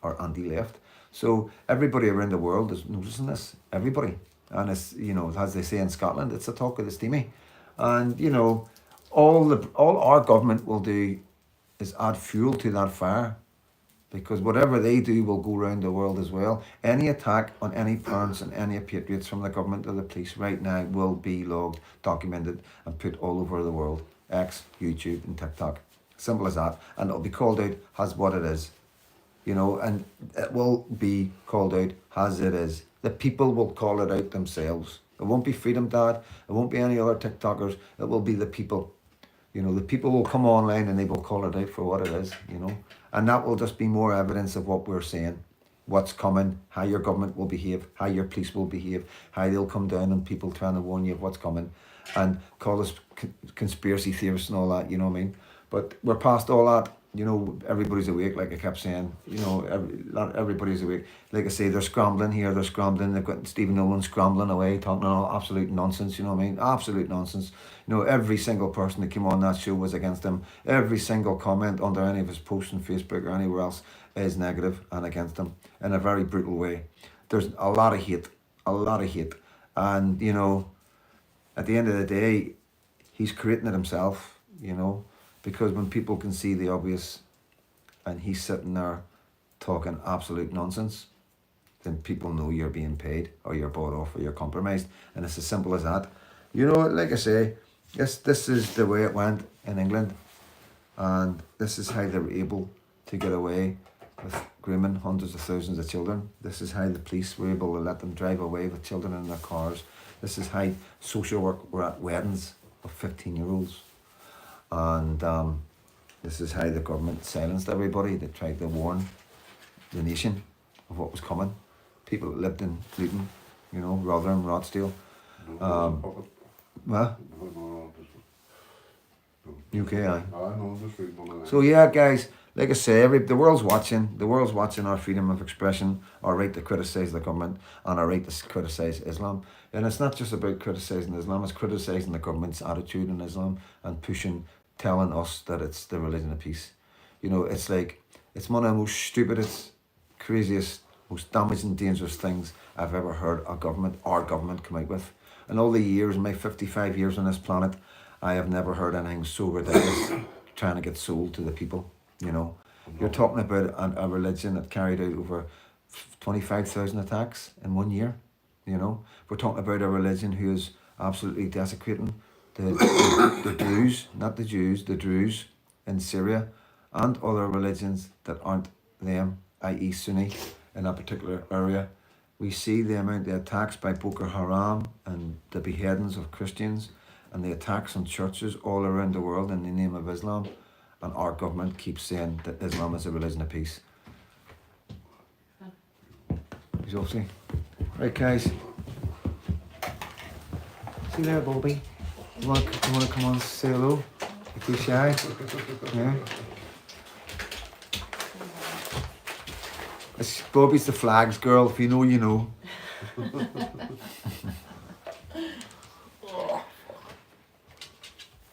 or anti-left. So everybody around the world is noticing this, everybody. And it's, you know, as they say in Scotland, it's a talk of the steamy. And, you know, all our government will do is add fuel to that fire, because whatever they do will go around the world as well. Any attack on any parents and any patriots from the government or the police right now will be logged, documented, and put all over the world. X, YouTube, and TikTok. Simple as that. And it'll be called out as what it is. You know, and it will be called out as it is. The people will call it out themselves. It won't be Freedom Dad. It won't be any other TikTokers. It will be the people. You know, the people will come online and they will call it out for what it is, you know. And that will just be more evidence of what we're saying, what's coming, how your government will behave, how your police will behave, how they'll come down on people trying to warn you of what's coming, and call us conspiracy theorists and all that, you know what I mean? But we're past all that. You know, everybody's awake, like I kept saying. You know, everybody's awake. Like I say, they're scrambling here, they're scrambling. They've got Stephen Nolan scrambling away, talking all absolute nonsense, you know what I mean? Absolute nonsense. You know, every single person that came on that show was against him. Every single comment under any of his posts on Facebook or anywhere else is negative and against him in a very brutal way. There's a lot of hate, And, you know, at the end of the day, he's creating it himself, you know. Because when people can see the obvious and he's sitting there talking absolute nonsense, then people know you're being paid or you're bought off or you're compromised. And it's as simple as that. You know, like I say, this is the way it went in England. And this is how they were able to get away with grooming hundreds of thousands of children. This is how the police were able to let them drive away with children in their cars. This is how social work were at weddings of 15-year-olds. And this is how the government silenced everybody. They tried to warn the nation of what was coming. People that lived in Luton, you know, Rotherham, Rochdale. Well, UK, aye. So yeah, guys, like I say, the world's watching. The world's watching our freedom of expression, our right to criticise the government, and our right to criticise Islam. And it's not just about criticising Islam, it's criticising the government's attitude in Islam and telling us that it's the religion of peace. You know, it's like, it's one of the most stupidest, craziest, most damaging, dangerous things I've ever heard our government come out with. In all the years, my 55 years on this planet, I have never heard anything so ridiculous trying to get sold to the people, you know. You're talking about a religion that carried out over 25,000 attacks in 1 year, you know. We're talking about a religion who is absolutely desecrating the Druze, not the Jews, the Druze in Syria, and other religions that aren't them, i.e. Sunni, in that particular area. We see the amount of attacks by Boko Haram and the beheadings of Christians and the attacks on churches all around the world in the name of Islam. And our government keeps saying that Islam is a religion of peace. He's obviously. Right, guys. See you there, Bobby. You want to come on and say hello? You're too shy? Yeah? Bobby's the flags girl. If you know, you know.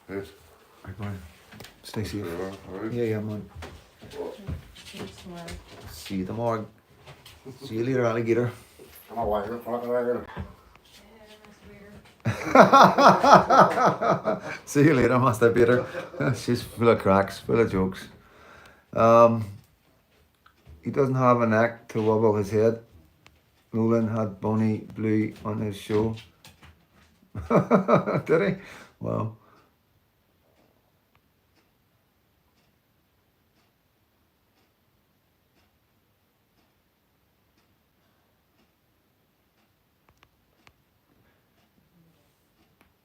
Yes. Right, boy. Stay safe. Alright. Yeah, man. See you tomorrow. See you later, alligator. I'm a wire crocodile. See you later, masturbator. She's full of cracks, full of jokes. He doesn't have a neck to wobble his head. Nolan had Bonnie Blue on his show. Did he? Wow.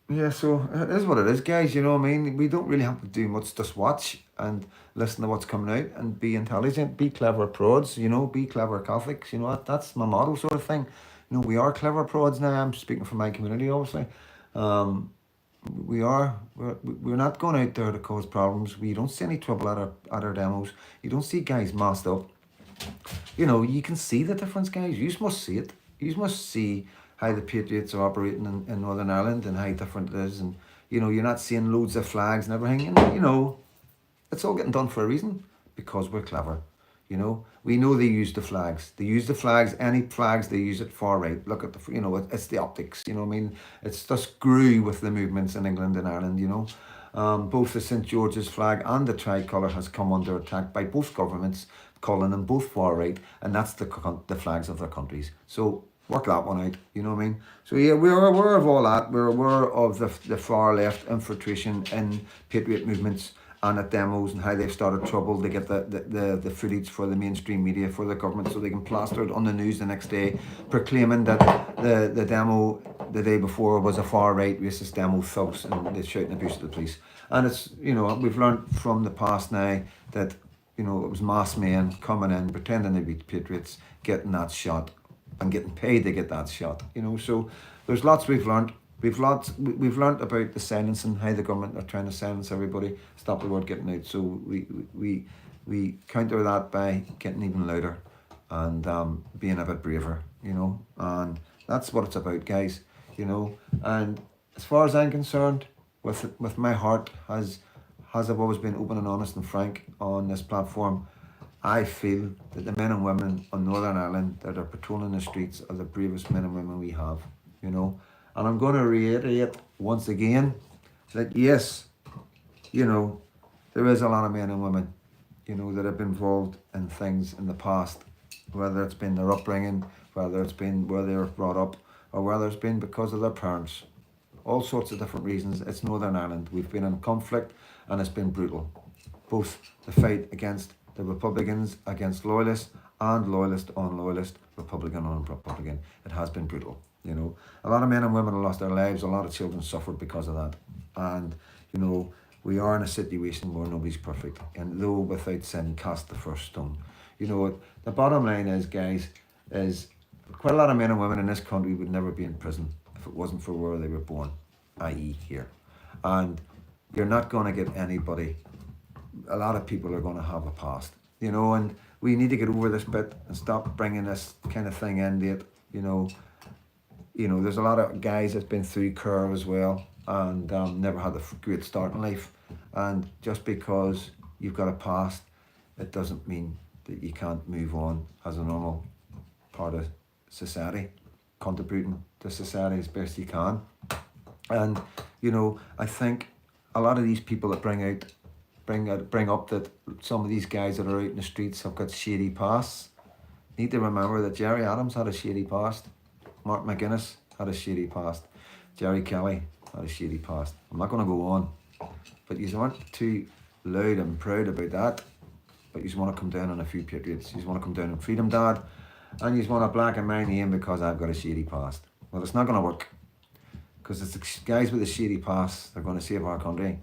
Yeah, so it is what it is, guys. You know what I mean? We don't really have to do much, just watch and listen to what's coming out and be intelligent, be clever prods, you know, be clever Catholics. You know, that's my motto sort of thing. You know, we are clever prods now. I'm speaking for my community, obviously. We're not going out there to cause problems. We don't see any trouble at our demos. You don't see guys masked up. You know, you can see the difference, guys. You must see it. You must see how the Patriots are operating in Northern Ireland and how different it is. And, you know, you're not seeing loads of flags and everything. And, you know, it's all getting done for a reason because we're clever. You know, we know they use the flags. They use the flags, any flags, they use it far right. Look at the, you know, it's the optics, you know what I mean? It's just grew with the movements in England and Ireland, you know. Both the St. George's flag and the tricolour has come under attack by both governments, calling them both far right, and that's the flags of their countries. So work that one out, you know what I mean? So yeah, we're aware of all that. We're aware of the far left infiltration in patriot movements and at demos and how they've started trouble to get the footage for the mainstream media, for the government, so they can plaster it on the news the next day, proclaiming that the demo the day before was a far right racist demo thugs and they're shouting abuse at the police. And it's, you know, we've learned from the past now that, you know, it was mass men coming in, pretending to be patriots, getting that shot and getting paid to get that shot, you know. So there's lots we've learned. We've learned about the silence and how the government are trying to silence everybody, stop the word getting out. So we counter that by getting even louder and being a bit braver, you know. And that's what it's about, guys, you know. And as far as I'm concerned, with my heart, as I've always been open and honest and frank on this platform, I feel that the men and women on Northern Ireland that are patrolling the streets are the bravest men and women we have, you know. And I'm going to reiterate once again that yes, you know, there is a lot of men and women, you know, that have been involved in things in the past, whether it's been their upbringing, whether it's been where they were brought up, or whether it's been because of their parents. All sorts of different reasons. It's Northern Ireland. We've been in conflict and it's been brutal. Both the fight against the Republicans, against loyalists, and loyalist on loyalist, Republican on Republican. It has been brutal. You know, a lot of men and women have lost their lives. A lot of children suffered because of that. And, you know, we are in a situation where nobody's perfect. And though without sin, cast the first stone. You know, the bottom line is, guys, is quite a lot of men and women in this country would never be in prison if it wasn't for where they were born, i.e. here. And you're not going to get anybody. A lot of people are going to have a past, you know, and we need to get over this bit and stop bringing this kind of thing into it, you know. You know, there's a lot of guys that's been through curve as well and never had a great start in life. And just because you've got a past, it doesn't mean that you can't move on as a normal part of society, contributing to society as best you can. And, you know, I think a lot of these people that bring up that some of these guys that are out in the streets have got shady pasts, need to remember that Jerry Adams had a shady past. Mark McGuinness had a shady past. Jerry Kelly had a shady past. I'm not going to go on, but you aren't too loud and proud about that. But you want to come down on a few patriots. You want to come down on Freedom Dad, and you want to blacken my name because I've got a shady past. Well, it's not going to work, because it's the guys with the shady past that are going to save our country.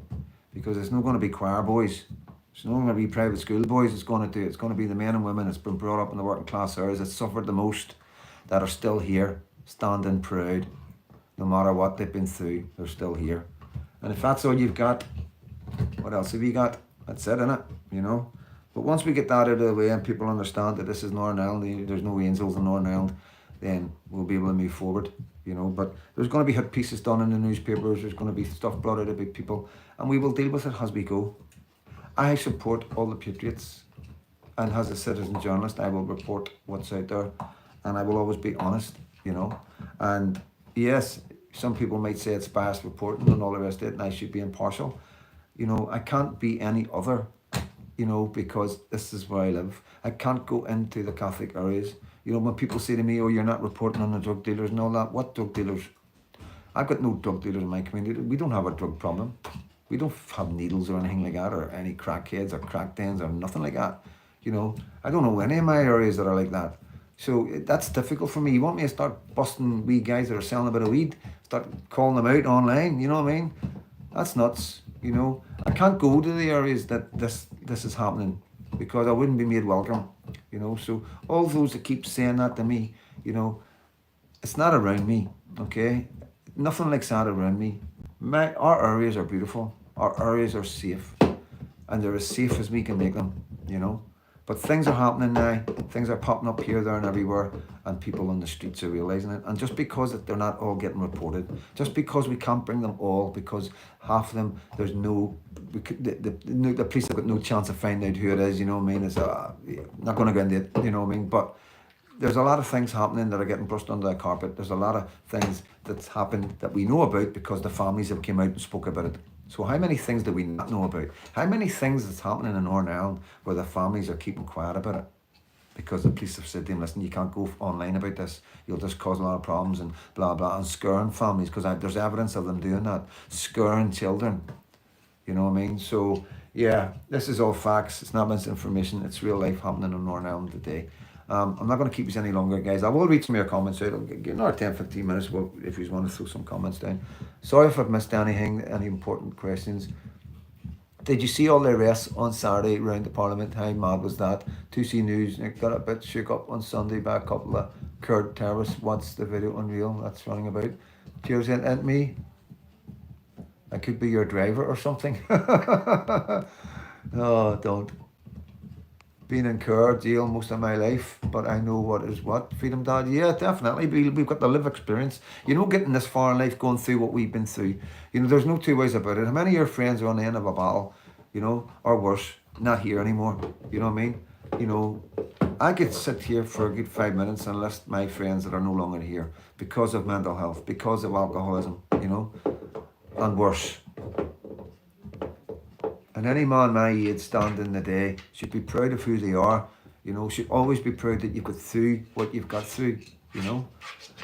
Because it's not going to be choir boys. It's not going to be private school boys. It's going to be the men and women that's been brought up in the working class areas that suffered the most, that are still here, standing proud. No matter what they've been through, they're still here. And if that's all you've got, what else have you got? That's it, innit? You know? But once we get that out of the way and people understand that this is Northern Ireland, there's no angels in Northern Ireland, then we'll be able to move forward, you know. But there's going to be hit pieces done in the newspapers, there's going to be stuff brought out about people, and we will deal with it as we go. I support all the patriots, and as a citizen journalist, I will report what's out there, and I will always be honest, you know. And yes, some people might say it's biased reporting and all the rest of it, and I should be impartial. You know, I can't be any other, you know, because this is where I live. I can't go into the Catholic areas. You know, when people say to me, oh, you're not reporting on the drug dealers and all that, what drug dealers? I've got no drug dealers in my community. We don't have a drug problem. We don't have needles or anything like that, or any crackheads or crack dens or nothing like that. You know, I don't know any of my areas that are like that. So that's difficult for me. You want me to start busting wee guys that are selling a bit of weed, start calling them out online, you know what I mean? That's nuts, you know. I can't go to the areas that this is happening, because I wouldn't be made welcome, you know. So all those that keep saying that to me, you know, it's not around me, okay? Nothing like that around me. Our areas are beautiful, our areas are safe, and they're as safe as we can make them, you know. But things are happening now, things are popping up here, there and everywhere, and people on the streets are realising it. And just because they're not all getting reported, just because we can't bring them all, because half of them, there's no, the police have got no chance of finding out who it is, you know what I mean? It's not going to go into it, you know what I mean? But there's a lot of things happening that are getting brushed under the carpet. There's a lot of things that's happened that we know about because the families have come out and spoke about it. So how many things do we not know about? How many things that's happening in Northern Ireland where the families are keeping quiet about it? Because the police have said to them, listen, you can't go online about this. You'll just cause a lot of problems and blah, blah, and scaring families, because there's evidence of them doing that. Scaring children. You know what I mean? So, yeah, this is all facts. It's not misinformation. It's real life happening in Northern Ireland today. I'm not going to keep you any longer, guys. I will read some of your comments out. I'll get another 10, 15 minutes if you want to throw some comments down. Sorry if I've missed anything, any important questions. Did you see all the arrests on Saturday around the Parliament? How mad was that? 2C News got a bit shook up on Sunday by a couple of Kurd terrorists. What's the video? Unreal. That's running about. Cheers, and me. I could be your driver or something. No, don't. Been in Kurd jail most of my life, but I know what is what. Freedom Dad, yeah, definitely. We've got the live experience. You know, getting this far in life, going through what we've been through. You know, there's no two ways about it. How many of your friends are on the end of a battle, you know, or worse, not here anymore? You know what I mean? You know, I could sit here for a good 5 minutes and list my friends that are no longer here because of mental health, because of alcoholism, you know, and worse. And any man my age standing today should be proud of who they are, you know, should always be proud that you've got through what you've got through, you know.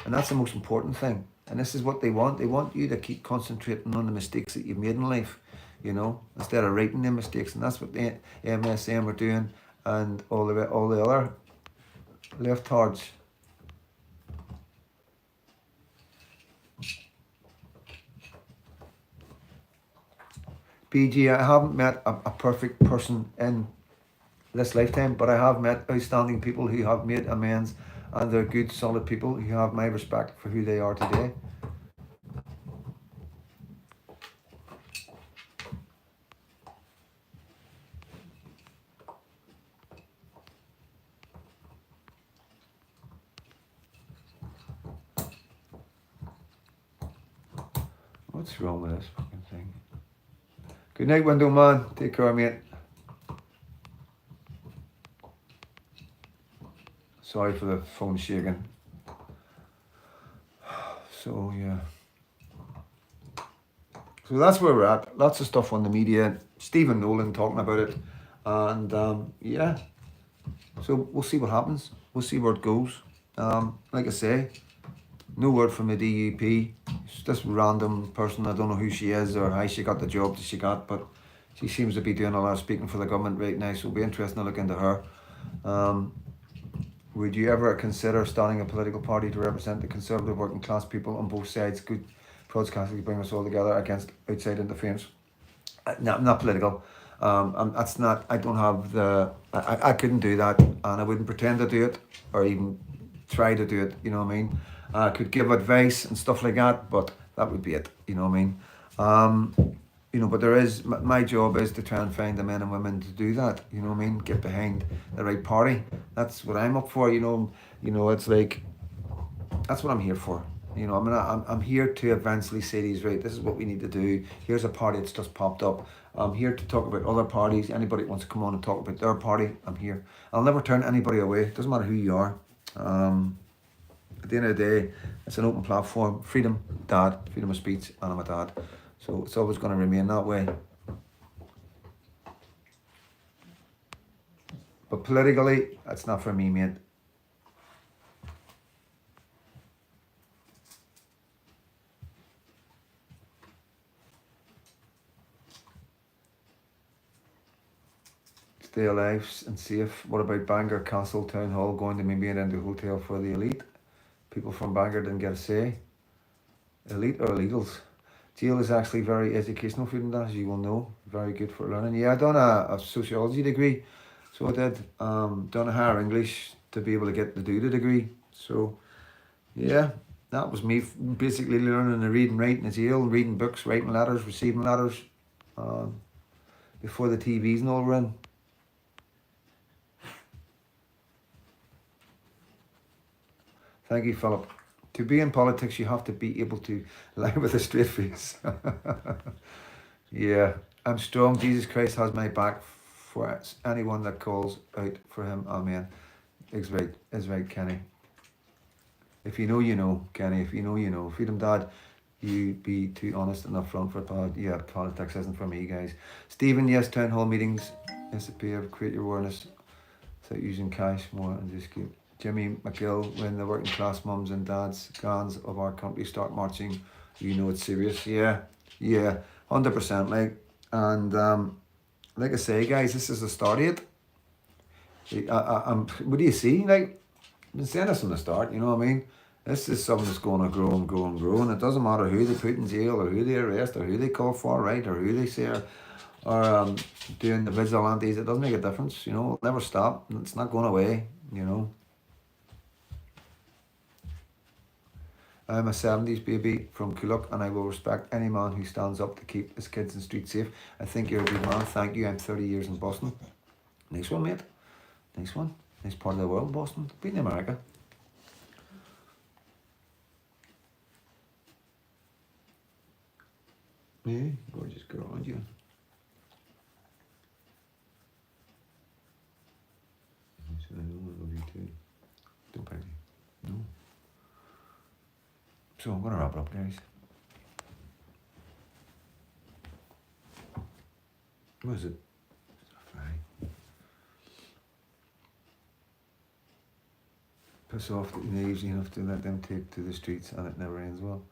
And that's the most important thing. And this is what they want. They want you to keep concentrating on the mistakes that you've made in life, you know, instead of writing the mistakes. And that's what the MSM are doing, and all the other leftards. BG, I haven't met a perfect person in this lifetime, but I have met outstanding people who have made amends, and they're good, solid people who have my respect for who they are today. What's wrong with this fucking thing? Good night, Window Man. Take care, mate. Sorry for the phone shaking. So, yeah. So that's where we're at. Lots of stuff on the media. Stephen Nolan talking about it. And, yeah. So we'll see what happens. We'll see where it goes. Like I say, no word from the DUP. It's this random person. I don't know who she is or how she got the job that she got, but she seems to be doing a lot of speaking for the government right now, so it'll be interesting to look into her. Would you ever consider starting a political party to represent the conservative working class people on both sides? Good broadcasting to bring us all together against outside interference. No, I'm not political. That's not. I don't have the. I couldn't do that, and I wouldn't pretend to do it or even try to do it. You know what I mean? I could give advice and stuff like that, but that would be it. You know what I mean? But there is my job is to try and find the men and women to do that. You know what I mean? Get behind the right party. That's what I'm up for. It's like that's what I'm here for. I'm here to eventually say to these, right, this is what we need to do. Here's a party that's just popped up. I'm here to talk about other parties. Anybody that wants to come on and talk about their party, I'm here. I'll never turn anybody away. It doesn't matter who you are. At the end of the day, it's an open platform. Freedom of speech, and I'm a dad. So it's always going to remain that way. But politically, that's not for me, mate. Stay alive and safe. What about Bangor Castle Town Hall going to maybe an into hotel for the elite? People from Bangor didn't get a say. Elite or illegals? Jail is actually very educational for them, as you will know. Very good for learning. Yeah, I done a sociology degree, so I did. Done a higher English to be able to get to do the degree. So, yeah, that was me basically learning to read and write in jail, reading books, writing letters, receiving letters, before the TVs and all were in. Thank you, Philip. To be in politics, you have to be able to lie with a straight face. Yeah, I'm strong. Jesus Christ has my back for anyone that calls out for him. Amen. Is right, Kenny. If you know, you know, Kenny. If you know, you know. Freedom Dad, you be too honest and upfront for politics isn't for me, guys. Stephen, yes, town hall meetings, disappear, create your awareness, without using cash more and just keep. Jimmy McGill, when the working class mums and dads, grands of our country start marching, you know it's serious. Yeah, 100%. Like I say, guys, this is the start of it. What do you see? Like, I've been saying this from the start, you know what I mean? This is something that's going to grow and grow and grow, and it doesn't matter who they put in jail or who they arrest or who they call for, right, or who they say are doing the vigilantes. It doesn't make a difference, it'll never stop. It's not going away, I'm a 70s baby from Coolock, and I will respect any man who stands up to keep his kids in the street safe. I think you're a good man. Thank you. I'm 30 years in Boston. Nice one, mate. Nice one. Nice part of the world, Boston. Been in America. Yeah, gorgeous girl, aren't you? I love you too. Don't bite me. No. So I'm gonna wrap it up, guys. What is it? It's a fly. Piss off that you usually have to let them take to the streets, and it never ends well.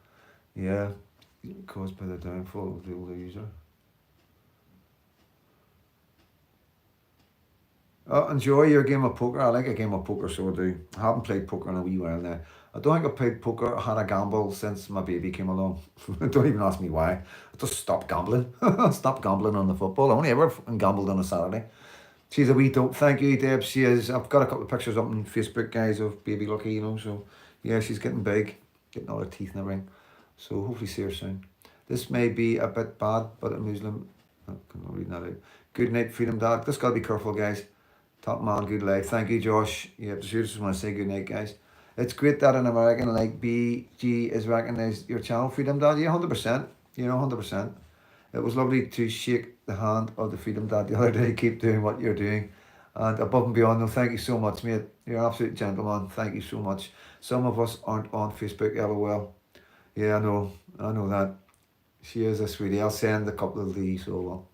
Yeah, caused by the downfall of the older user. Enjoy your game of poker. I like a game of poker, so I do. I haven't played poker in a wee while now. I don't think I've played poker or had a gamble since my baby came along. Don't even ask me why. I just stopped gambling. Stopped gambling on the football. I only ever gambled on a Saturday. She's a wee dope. Thank you, Deb. She is. I've got a couple of pictures up on Facebook, guys, of baby Lucky, So, yeah, she's getting big. Getting all her teeth and everything. So, hopefully see her soon. This may be a bit bad, but a Muslim... I'm not reading that out. Good night, Freedom Dad. Just got to be careful, guys. Top man, good life. Thank you, Josh. Yeah, just want to say good night, guys. It's great that an American like BG is recognised your channel, Freedom Dad. Yeah, 100%. 100%. It was lovely to shake the hand of the Freedom Dad the other day. Keep doing what you're doing. And above and beyond, no, thank you so much, mate. You're an absolute gentleman. Thank you so much. Some of us aren't on Facebook, LOL. Yeah, I know that. She is a sweetie. I'll send a couple of these, so well.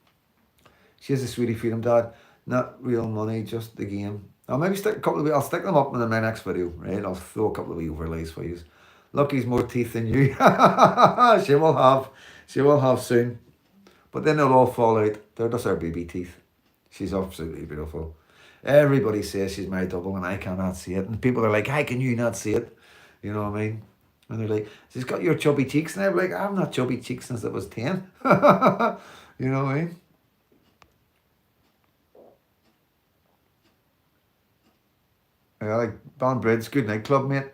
She is a sweetie, Freedom Dad. Not real money, just the game. I'll maybe stick a couple of. I'll stick them up in my next video, right? I'll throw a couple of overlays for you. Lucky's more teeth than you. She will have soon. But then they'll all fall out. They're just our baby teeth. She's absolutely beautiful. Everybody says she's my double and I cannot see it. And people are like, how can you not see it? You know what I mean? And they're like, she's got your chubby cheeks. And I'm like, I'm not chubby cheeks since I was 10. You know what I mean? I like Banbridge. Good night club, mate.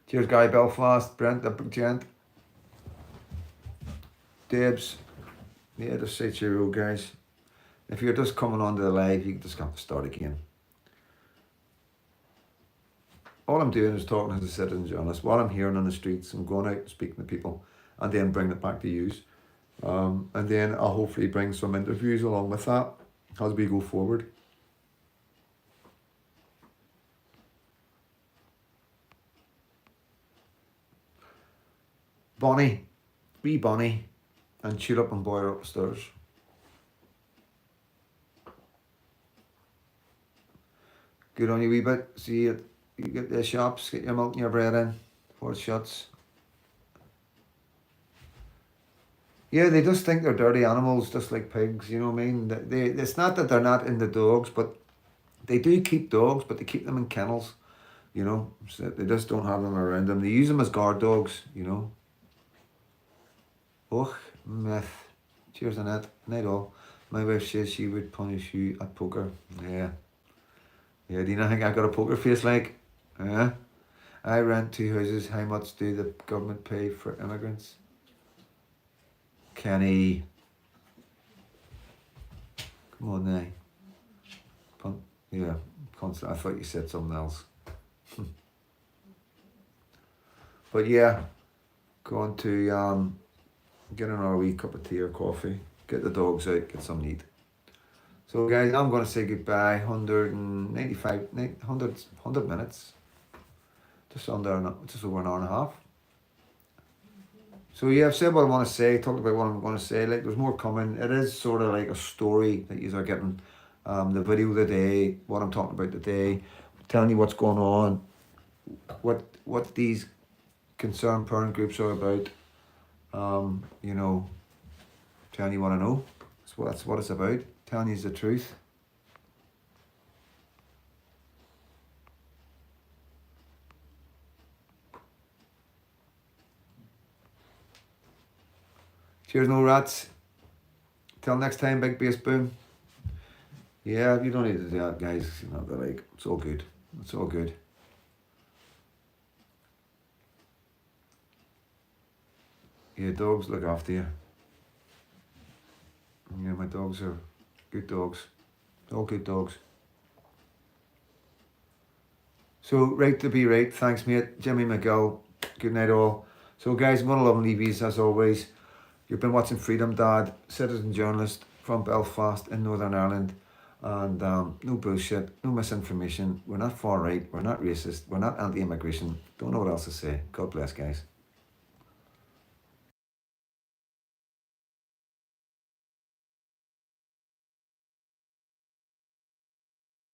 Cheers, Guy Belfast, Brent, the gent. Debs. Yeah, just say cheerio, guys. If you're just coming onto the live, you just have to start again. All I'm doing is talking as a citizen journalist. What I'm hearing on the streets, I'm going out and speaking to people and then bring it back to use. And then I'll hopefully bring some interviews along with that as we go forward. Bonnie, wee Bonnie, and Tulip and Boy are upstairs. Good on you, wee bit. See it. You get the shops, get your milk and your bread in before it shuts. Yeah, they just think they're dirty animals, just like pigs. You know what I mean? It's not that they're not into dogs, but they do keep dogs, but they keep them in kennels. You know, so they just don't have them around them. They use them as guard dogs. You know. Och, myth. Cheers on that. Night all. My wife says she would punish you at poker. Yeah. Yeah, do you not think I got a poker face like? Yeah. I rent 2 houses. How much do the government pay for immigrants? Kenny. Come on now. Yeah, constant. I thought you said something else. But yeah, going to get another wee cup of tea or coffee, get the dogs out, get some eat. So guys, I'm going to say goodbye. 100 minutes. Just over an hour and a half. So yeah, I've said what I want to say, talked about what I'm going to say. Like, there's more coming. It is sort of like a story that you are getting. The video of the day, what I'm talking about today, telling you what's going on, what these concerned parent groups are about. You know, telling you what I know. That's what it's about. Telling you the truth. Cheers, no rats. Till next time, big bass boom. Yeah, you don't need to do that, guys. You know, they're like, it's all good. It's all good. Yeah, dogs look after you. Yeah, my dogs are good dogs. All good dogs. So, right to be right. Thanks, mate. Jimmy McGill. Good night, all. So, guys, I'm going to love and leave you as always. You've been watching Freedom Dad, citizen journalist from Belfast in Northern Ireland. And no bullshit, no misinformation. We're not far right. We're not racist. We're not anti-immigration. Don't know what else to say. God bless, guys.